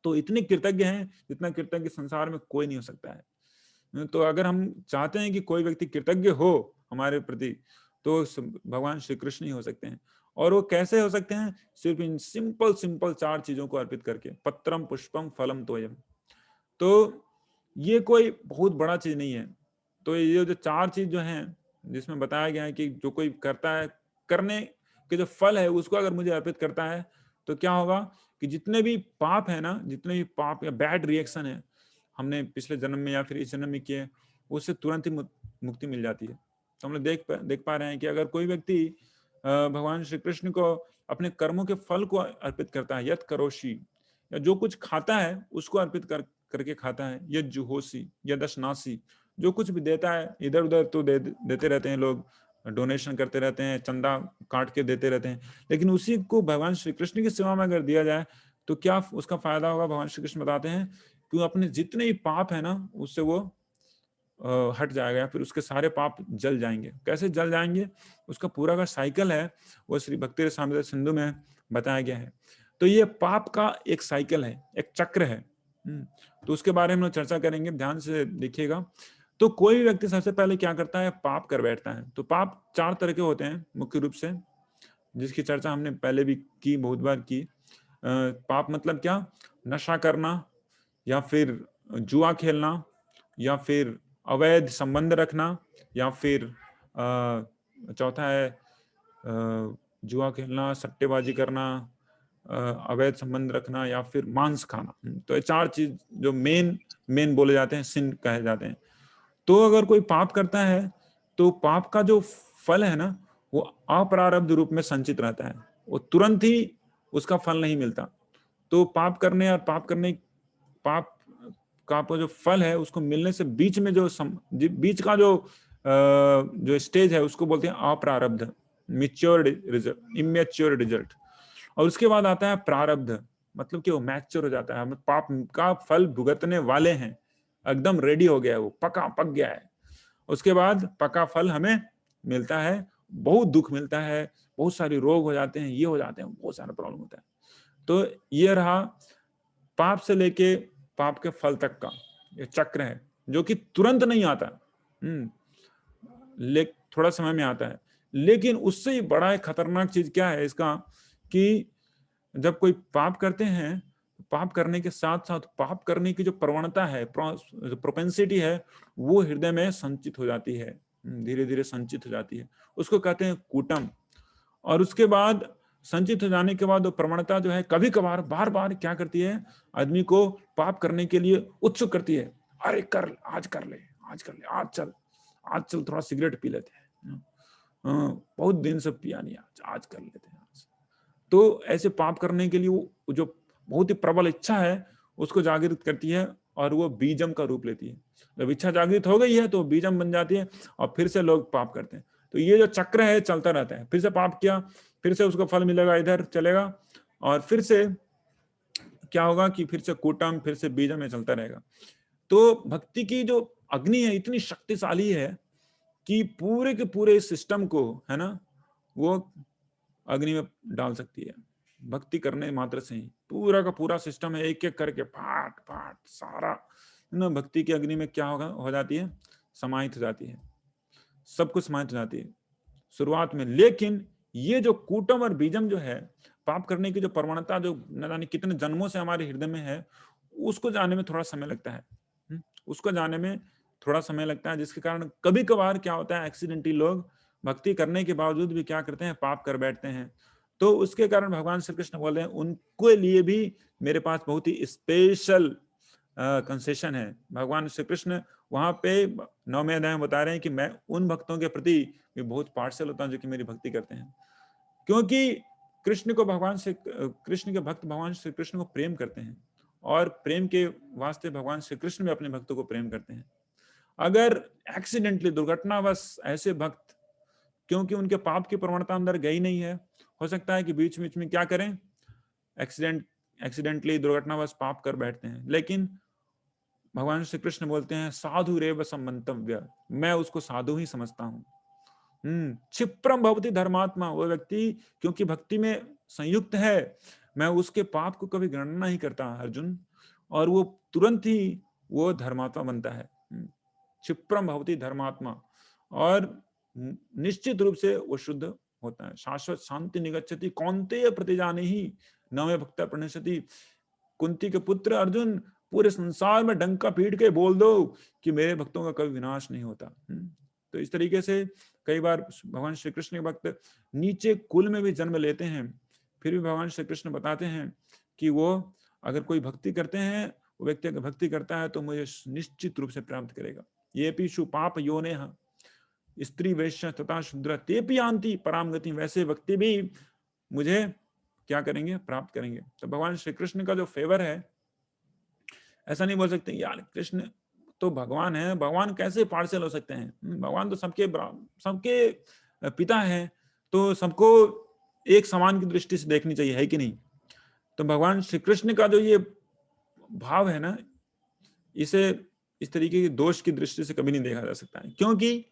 तो इतने कृतज्ञ हैं जितना कृतज्ञ संसार में कोई नहीं हो सकता है। तो अगर हम चाहते हैं कि कोई व्यक्ति कृतज्ञ हो हमारे प्रति, तो भगवान श्री कृष्ण ही हो सकते हैं। और वो कैसे हो सकते हैं, सिर्फ इन सिंपल 4 चीजों को अर्पित करके, पत्रम पुष्पम फलम तोयम। तो ये कोई बहुत बड़ा चीज नहीं है। तो ये जो 4 चीज जो हैं जिसमें बताया गया है कि जो कोई करता है, करने के जो फल है उसको अगर मुझे अर्पित करता है तो क्या होगा कि जितने भी पाप है ना, जितने भी पाप या बैड रिएक्शन है हमने पिछले जन्म में या फिर इस जन्म में किए, उससे तुरंत ही मुक्ति मिल जाती है। तो हम लोग देख पा रहे हैं कि अगर कोई व्यक्ति भगवान श्री कृष्ण को अपने कर्मों के फल को अर्पित करता है, यत करोषि, या जो कुछ खाता है उसको अर्पित करके खाता है, यद जुहोसी यदश्नासी, जो कुछ भी देता है इधर उधर तो देते रहते हैं लोग, डोनेशन करते रहते हैं, चंदा काट के देते रहते हैं। लेकिन उसी को भगवान श्री कृष्ण की सेवा में अगर दिया जाए तो क्या उसका फायदा होगा। भगवान श्री कृष्ण बताते हैं कि अपने जितने भी पाप है ना उससे वो हट जाएगा, फिर उसके सारे पाप जल जाएंगे। कैसे जल जाएंगे, उसका पूरा का साइकिल है वो श्री भक्ति रसामृत सिंधु में बताया गया है। तो ये पाप का एक साइकिल है, एक चक्र है। तो उसके बारे में चर्चा करेंगे, ध्यान से देखिएगा। तो कोई भी व्यक्ति सबसे पहले क्या करता है, पाप कर बैठता है। तो पाप 4 तरह के होते हैं मुख्य रूप से, जिसकी चर्चा हमने पहले भी की, बहुत बार की। पाप मतलब क्या, नशा करना, या फिर जुआ खेलना, या फिर अवैध संबंध रखना, या फिर चौथा है जुआ खेलना, सट्टेबाजी करना, अवैध संबंध रखना, या फिर मांस खाना। तो ये 4 चीज जो मेन बोले जाते हैं, सिन कहे जाते हैं। तो अगर कोई पाप करता है तो पाप का जो फल है ना, वो अप्रारब्ध रूप में संचित रहता है, वो तुरंत ही उसका फल नहीं मिलता। तो पाप करने और पाप का जो फल है उसको मिलने से बीच में बीच का जो स्टेज है उसको बोलते हैं अप्रारब्ध, मैच्योर रिजल्ट, इमेच्योर रिजल्ट। और उसके बाद आता है प्रारब्ध, मतलब कि वो मैच्योर हो जाता है, हम पाप का फल भुगतने वाले हैं, एकदम रेडी हो गया है, वो पक गया है। उसके बाद पका फल हमें मिलता है, बहुत दुख मिलता है, बहुत सारे रोग हो जाते हैं, ये हो जाते हैं, बहुत सारा प्रॉब्लम होता है। तो ये रहा पाप से लेके पाप के फल तक का ये चक्र है, जो कि तुरंत नहीं आता, थोड़ा समय में आता है। लेकिन उससे ही बड़ा एक खतरनाक चीज क्या है इसका, कि जब कोई पाप करते हैं, पाप करने के साथ साथ पाप करने की जो प्रवणता है, जो प्रोपेंसिटी है, वो हृदय में संचित हो जाती है, धीरे धीरे संचित हो जाती है, उसको कहते हैं कूटम। और उसके बाद संचित हो जाने के बाद वो प्रवणता जो है कभी कभार बार बार क्या करती है, आदमी को पाप करने के लिए उत्सुक करती है। अरे कर, आज कर ले, आज चल थोड़ा सिगरेट पी लेते हैं, बहुत दिन से पिया नहीं, आज कर लेते हैं। तो ऐसे पाप करने के लिए वो जो बहुत ही प्रबल इच्छा है उसको जागृत करती है, और वो बीजम का रूप लेती है। जब इच्छा जागृत हो गई है तो बीजम बन जाती है, और फिर से लोग पाप करते हैं। तो ये जो चक्र है चलता रहता है, फिर से पाप किया, फिर से उसको फल मिलेगा, इधर चलेगा, और फिर से क्या होगा कि फिर से कूटम, फिर से बीजम में चलता रहेगा। तो भक्ति की जो अग्नि है इतनी शक्तिशाली है कि पूरे के पूरे सिस्टम को, है ना, वो अग्नि में डाल सकती है। भक्ति करने मात्र से ही पूरा का पूरा सिस्टम है, एक एक करके फाट फाट सारा ना भक्ति की अग्नि में क्या होगा, हो जाती है, समाहित हो जाती है, सब कुछ समाहित हो जाती है शुरुआत में। लेकिन ये जो कूटम और बीजम जो है, पाप करने की जो प्रवणता जो न जाने कितने जन्मों से हमारे हृदय में है, उसको जाने में थोड़ा समय लगता है, उसको जाने में थोड़ा समय लगता है, जिसके कारण कभी कभार क्या होता है, एक्सीडेंटली लोग भक्ति करने के बावजूद भी क्या करते हैं, पाप कर बैठते हैं। तो उसके कारण भगवान श्री कृष्ण बोल रहे हैं उनके लिए भी मेरे पास बहुत ही स्पेशल कंसेशन है। भगवान श्री कृष्ण वहां पे 9वें अध्याय में बता रहे हैं कि मैं उन भक्तों के प्रति भी बहुत पार्शियल होता हूं जो कि मेरी भक्ति करते हैं, क्योंकि कृष्ण के भक्त भगवान श्री कृष्ण को प्रेम करते हैं, और प्रेम के वास्ते भगवान श्री कृष्ण भी अपने भक्तों को प्रेम करते हैं। अगर एक्सीडेंटली दुर्घटनावश ऐसे भक्त, क्योंकि उनके पाप की प्रवणता अंदर गई नहीं है, हो सकता है कि बीच बीच में क्या करें, एक्सीडेंटली दुर्घटनावश पाप कर बैठते हैं। लेकिन भगवान श्री कृष्ण बोलते हैं साधु रेव संमंतव्य, मैं उसको साधु ही समझता हूँ। क्षिप्रम भवति धर्मात्मा, वो व्यक्ति क्योंकि भक्ति में संयुक्त है, मैं उसके पाप को कभी गणना नहीं करता अर्जुन, और वो तुरंत ही वो धर्मात्मा बनता है। क्षिप्रम भवति धर्मात्मा, और निश्चित रूप से वो शुद्ध होता है। शाश्वत शांति निगच्छति कौन्तेय प्रतिजाने ही नवे भक्त प्रणश्यति। कुंती के पुत्र अर्जुन, पूरे संसार में डंका पीट के बोल दो कि मेरे भक्तों का कभी विनाश नहीं होता। तो इस तरीके से कई बार भगवान श्री कृष्ण के भक्त नीचे कुल में भी जन्म लेते हैं, फिर भी भगवान श्री कृष्ण बताते हैं कि वो अगर कोई भक्ति करते हैं, वो व्यक्ति अगर भक्ति करता है तो मुझे निश्चित रूप से प्राप्त करेगा। ये पीशु पाप योने स्त्री वैश्य तथा शूद्र ते भी यान्ति पराम गति, वैसे व्यक्ति भी मुझे क्या करेंगे, प्राप्त करेंगे। तो भगवान श्री कृष्ण का जो फेवर है, ऐसा नहीं बोल सकते यार कृष्ण तो भगवान है, भगवान कैसे पार्शियल हो सकते हैं, भगवान तो सबके पिता हैं, तो सबको एक समान की दृष्टि से देखनी चाहिए, है कि नहीं। तो भगवान श्री कृष्ण का जो ये भाव है ना, इसे इस तरीके के दोष की दृष्टि से कभी नहीं देखा जा सकता है, क्योंकि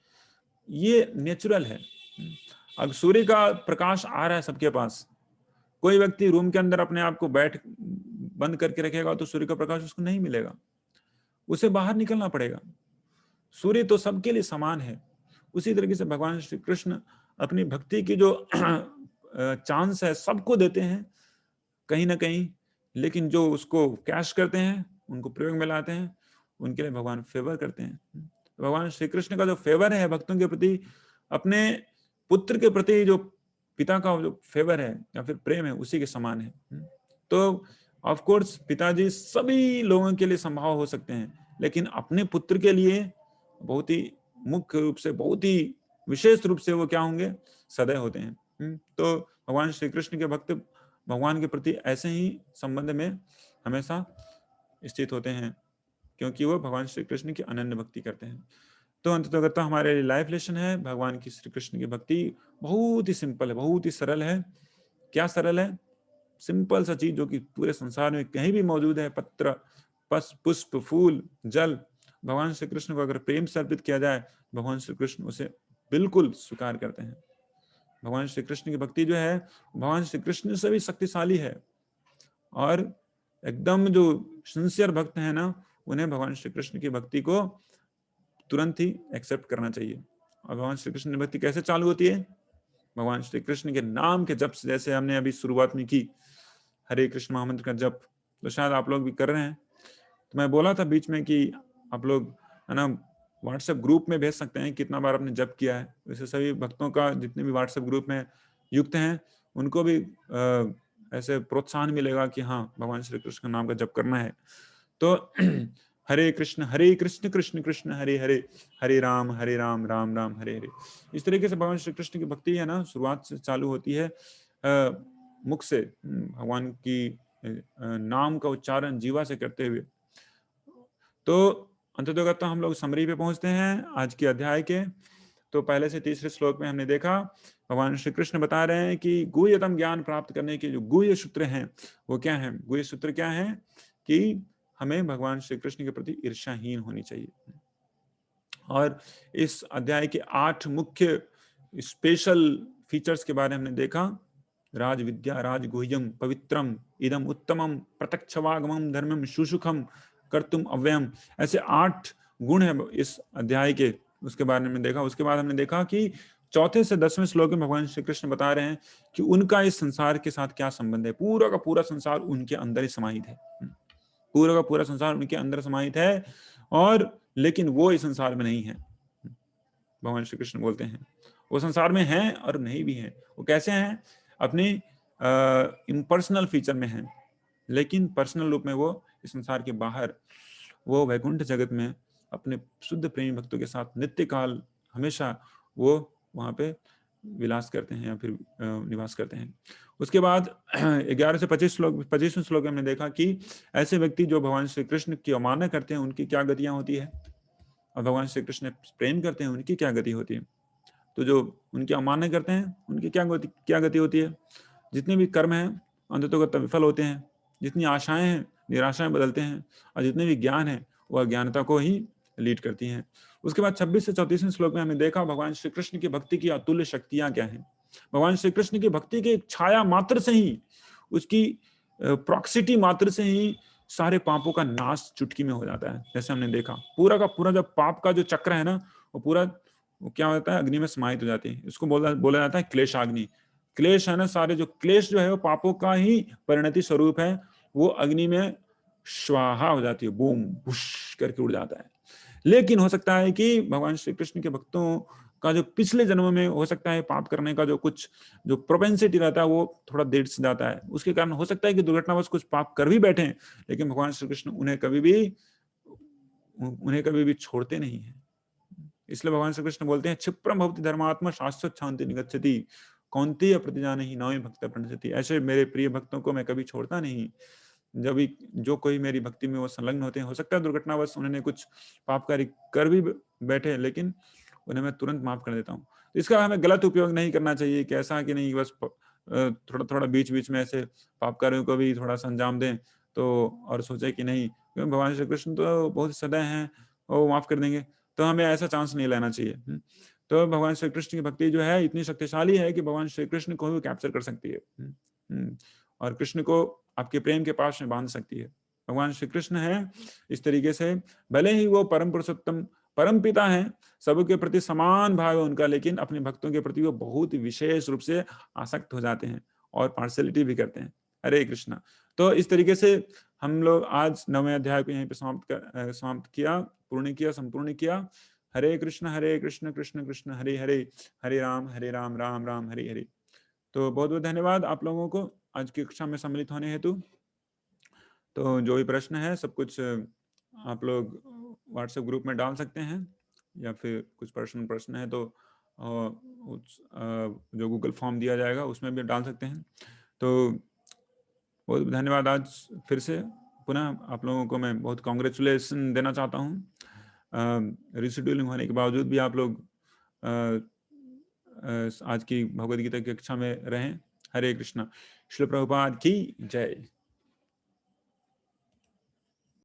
ये नेचुरल है। अब सूर्य का प्रकाश आ रहा है सबके पास, कोई व्यक्ति रूम के अंदर अपने आप को बंद करके रखेगा तो सूर्य का प्रकाश उसको नहीं मिलेगा, उसे बाहर निकलना पड़ेगा। सूर्य तो सबके लिए समान है। उसी तरीके से भगवान श्री कृष्ण अपनी भक्ति की जो चांस है सबको देते हैं कहीं ना कहीं, लेकिन जो उसको कैश करते हैं उनको प्रयोग में लाते हैं, उनके लिए भगवान फेवर करते हैं। तो भगवान श्री कृष्ण का जो फेवर है भक्तों के प्रति, अपने पुत्र के प्रति जो पिता का जो फेवर है या फिर प्रेम है, उसी के समान है। तो ऑफ कोर्स पिताजी सभी लोगों के लिए संभव हो सकते हैं, लेकिन अपने पुत्र के लिए बहुत ही मुख्य रूप से, बहुत ही विशेष रूप से वो क्या होंगे, सदैव होते हैं। तो भगवान श्री कृष्ण के भक्त भगवान के प्रति ऐसे ही संबंध में हमेशा स्थित होते हैं, क्योंकि वो भगवान श्री कृष्ण की अनन्य भक्ति करते हैं। तो अंततः हमारे लाइफ लेसन है, भगवान की श्री कृष्ण की भक्ति बहुत ही सिंपल है, बहुत ही सरल है। क्या सरल है? सिंपल सा चीज जो कि पूरे संसार में कहीं भी मौजूद है, पत्र, पुष्प, फूल, जल, भगवान श्री कृष्ण को अगर प्रेम से अर्पित किया जाए, भगवान श्री कृष्ण उसे बिल्कुल स्वीकार करते हैं। भगवान श्री कृष्ण की भक्ति जो है, भगवान श्री कृष्ण से भी शक्तिशाली है, और एकदम जो सिंसियर भक्त है ना, उन्हें भगवान श्री कृष्ण की भक्ति को तुरंत ही एक्सेप्ट करना चाहिए। और भगवान श्री कृष्ण की भक्ति कैसे चालू होती है? भगवान श्री कृष्ण के नाम के जप से, जैसे हमने अभी शुरुआत में की हरे कृष्ण महामंत्र का जप, तो शायद आप लोग भी कर रहे हैं। तो मैं बोला था बीच में कि आप लोग है ना व्हाट्सएप ग्रुप में भेज सकते हैं कितना बार आपने जप किया है। वैसे सभी भक्तों का जितने भी व्हाट्सएप ग्रुप में युक्त हैं, उनको भी ऐसे प्रोत्साहन मिलेगा कि हाँ, भगवान श्री कृष्ण के नाम का जप करना है। तो हरे कृष्ण कृष्ण कृष्ण हरे हरे, हरे राम राम राम हरे हरे। इस तरीके से भगवान श्री कृष्ण की भक्ति है ना, शुरुआत से चालू होती है मुख से, भगवान की नाम का उच्चारण जीवा से करते हुए। तो अंततः हम लोग समरी पे पहुंचते हैं आज के अध्याय के। तो पहले से तीसरे श्लोक में हमने देखा, भगवान श्री कृष्ण बता रहे हैं कि गुह्यतम ज्ञान प्राप्त करने के जो गुह्य सूत्र हैं वो क्या है। गुह्य सूत्र क्या है कि हमें भगवान श्री कृष्ण के प्रति ईर्ष्याहीन होनी चाहिए। और इस अध्याय के 8 मुख्य स्पेशल फीचर्स के बारे में हमने देखा। राज विद्या, राज गुह्यम, पवित्रम, इदम उत्तमम, प्रत्यक्षवागमम, धर्मम, शुशुखम, कर्तुम अव्ययम, ऐसे 8 गुण है इस अध्याय के, उसके बारे में देखा। उसके बाद हमने देखा कि 4 से 10वें श्लोक में भगवान श्री कृष्ण बता रहे हैं कि उनका इस संसार के साथ क्या संबंध है। पूरा का पूरा संसार उनके अंदर ही समाहित है, पूरा का पूरा संसार उनके अंदर समाहित है, और लेकिन वो इस संसार में नहीं है। भगवान श्री कृष्ण बोलते हैं वो संसार में हैं और नहीं भी हैं। वो कैसे हैं? अपने इम्पर्सनल फीचर में हैं, लेकिन पर्सनल रूप में वो इस संसार के बाहर, वो वैकुंठ जगत में अपने शुद्ध प्रेमी भक्तों के साथ नित्य काल हमेशा वो वहां पे विलास करते हैं या फिर निवास करते हैं। उसके बाद 11 से 25वें श्लोक में हमने देखा कि ऐसे व्यक्ति जो भगवान श्री कृष्ण की अवमानना करते हैं उनकी क्या गतियां होती है, और भगवान श्री कृष्ण प्रेम करते हैं उनकी क्या गति होती है। तो जो उनकी अवमानना करते हैं उनकी क्या गति होती है। जितने भी कर्म हैं अंततः विफल होते हैं, जितनी आशाएं हैं निराशाएं बदलते हैं, और जितने भी ज्ञान है वह अज्ञानता को ही लीड करती हैं। उसके बाद 26 से 34वें श्लोक में हमने देखा भगवान श्री कृष्ण की भक्ति की अतुल्य शक्तियां क्या हैं। भगवान श्री कृष्ण की भक्ति के छाया मात्र से ही, उसकी प्रॉक्सिटी मात्र से ही सारे पापों का नाश चुटकी में हो जाता है। जैसे हमने देखा पूरा का पूरा जब पाप का जो चक्र है ना, वो पूरा वो क्या होता है, अग्नि में समाहित हो जाती है। इसको बोला जाता है क्लेशाग्नि। क्लेश है ना, सारे जो क्लेश जो है वो पापों का ही परिणति स्वरूप है, वो अग्नि में स्वाहा हो जाती है, बूम भुश करके उड़ जाता है। लेकिन हो सकता है कि भगवान श्री कृष्ण के भक्तों का जो पिछले जन्म में हो सकता है पाप करने का जो कुछ जो प्रोपेंसिटी रहता है वो थोड़ा देर से जाता है, उसके कारण हो सकता है कि दुर्घटनावश कुछ पाप कर भी बैठे, लेकिन भगवान श्री कृष्ण उन्हें कभी भी छोड़ते नहीं है। इसलिए भगवान श्री कृष्ण बोलते हैं क्षिप्रम भवति धर्मात्मा शाश्वत शांति निगच्छति कौन्तेय प्रतिजानहि नवे भक्त प्रणश्यति। ऐसे मेरे प्रिय भक्तों को मैं कभी छोड़ता नहीं। जब भी जो कोई मेरी भक्ति में वो संलग्न होते हैं, हो सकता है दुर्घटनावश उन्होंने कुछ पाप कार्य कर भी बैठे, लेकिन उन्हें मैं तुरंत माफ कर देता हूँ। तो इसका हमें गलत उपयोग नहीं करना चाहिए कि ऐसा कि नहीं बस थोड़ा थोड़ा बीच बीच में ऐसे पाप कार्यों को भी थोड़ा सा अंजाम दें तो, और सोचे कि नहीं भगवान श्री कृष्ण तो बहुत सदैव हैं, वो माफ कर देंगे, तो हमें ऐसा चांस नहीं लेना चाहिए। तो भगवान श्री कृष्ण की भक्ति जो है इतनी शक्तिशाली है कि भगवान श्री कृष्ण को भी कैप्चर कर सकती है, और कृष्ण को आपके प्रेम के पास में बांध सकती है। भगवान श्री कृष्ण है इस तरीके से, भले ही वो परम पुरुषोत्तम परम पिता है, सबके प्रति समान भाव है उनका, लेकिन अपने भक्तों के प्रति वो बहुत विशेष रूप से आसक्त हो जाते हैं और पार्शलिटी भी करते हैं। हरे कृष्णा। तो इस तरीके से हम लोग आज 9वें अध्याय को यहीं पे समाप्त किया, पूर्ण किया, संपूर्ण किया। हरे कृष्ण कृष्ण कृष्ण हरे हरे, हरे राम राम राम हरे हरे। तो बहुत बहुत धन्यवाद आप लोगों को आज की कक्षा में सम्मिलित होने हेतु। तो जो भी प्रश्न है सब कुछ आप लोग व्हाट्सएप ग्रुप में डाल सकते हैं, या फिर कुछ प्रश्न है तो जो गूगल फॉर्म दिया जाएगा उसमें भी डाल सकते हैं। तो बहुत धन्यवाद। आज फिर से पुनः आप लोगों को मैं बहुत कॉन्ग्रेचुलेसन देना चाहता हूँ। रिशेड्यूलिंग होने के बावजूद भी आप लोग आज की भगवद गीता की कक्षा में रहें। हरे कृष्णा। श्रील प्रभुपाद की जय।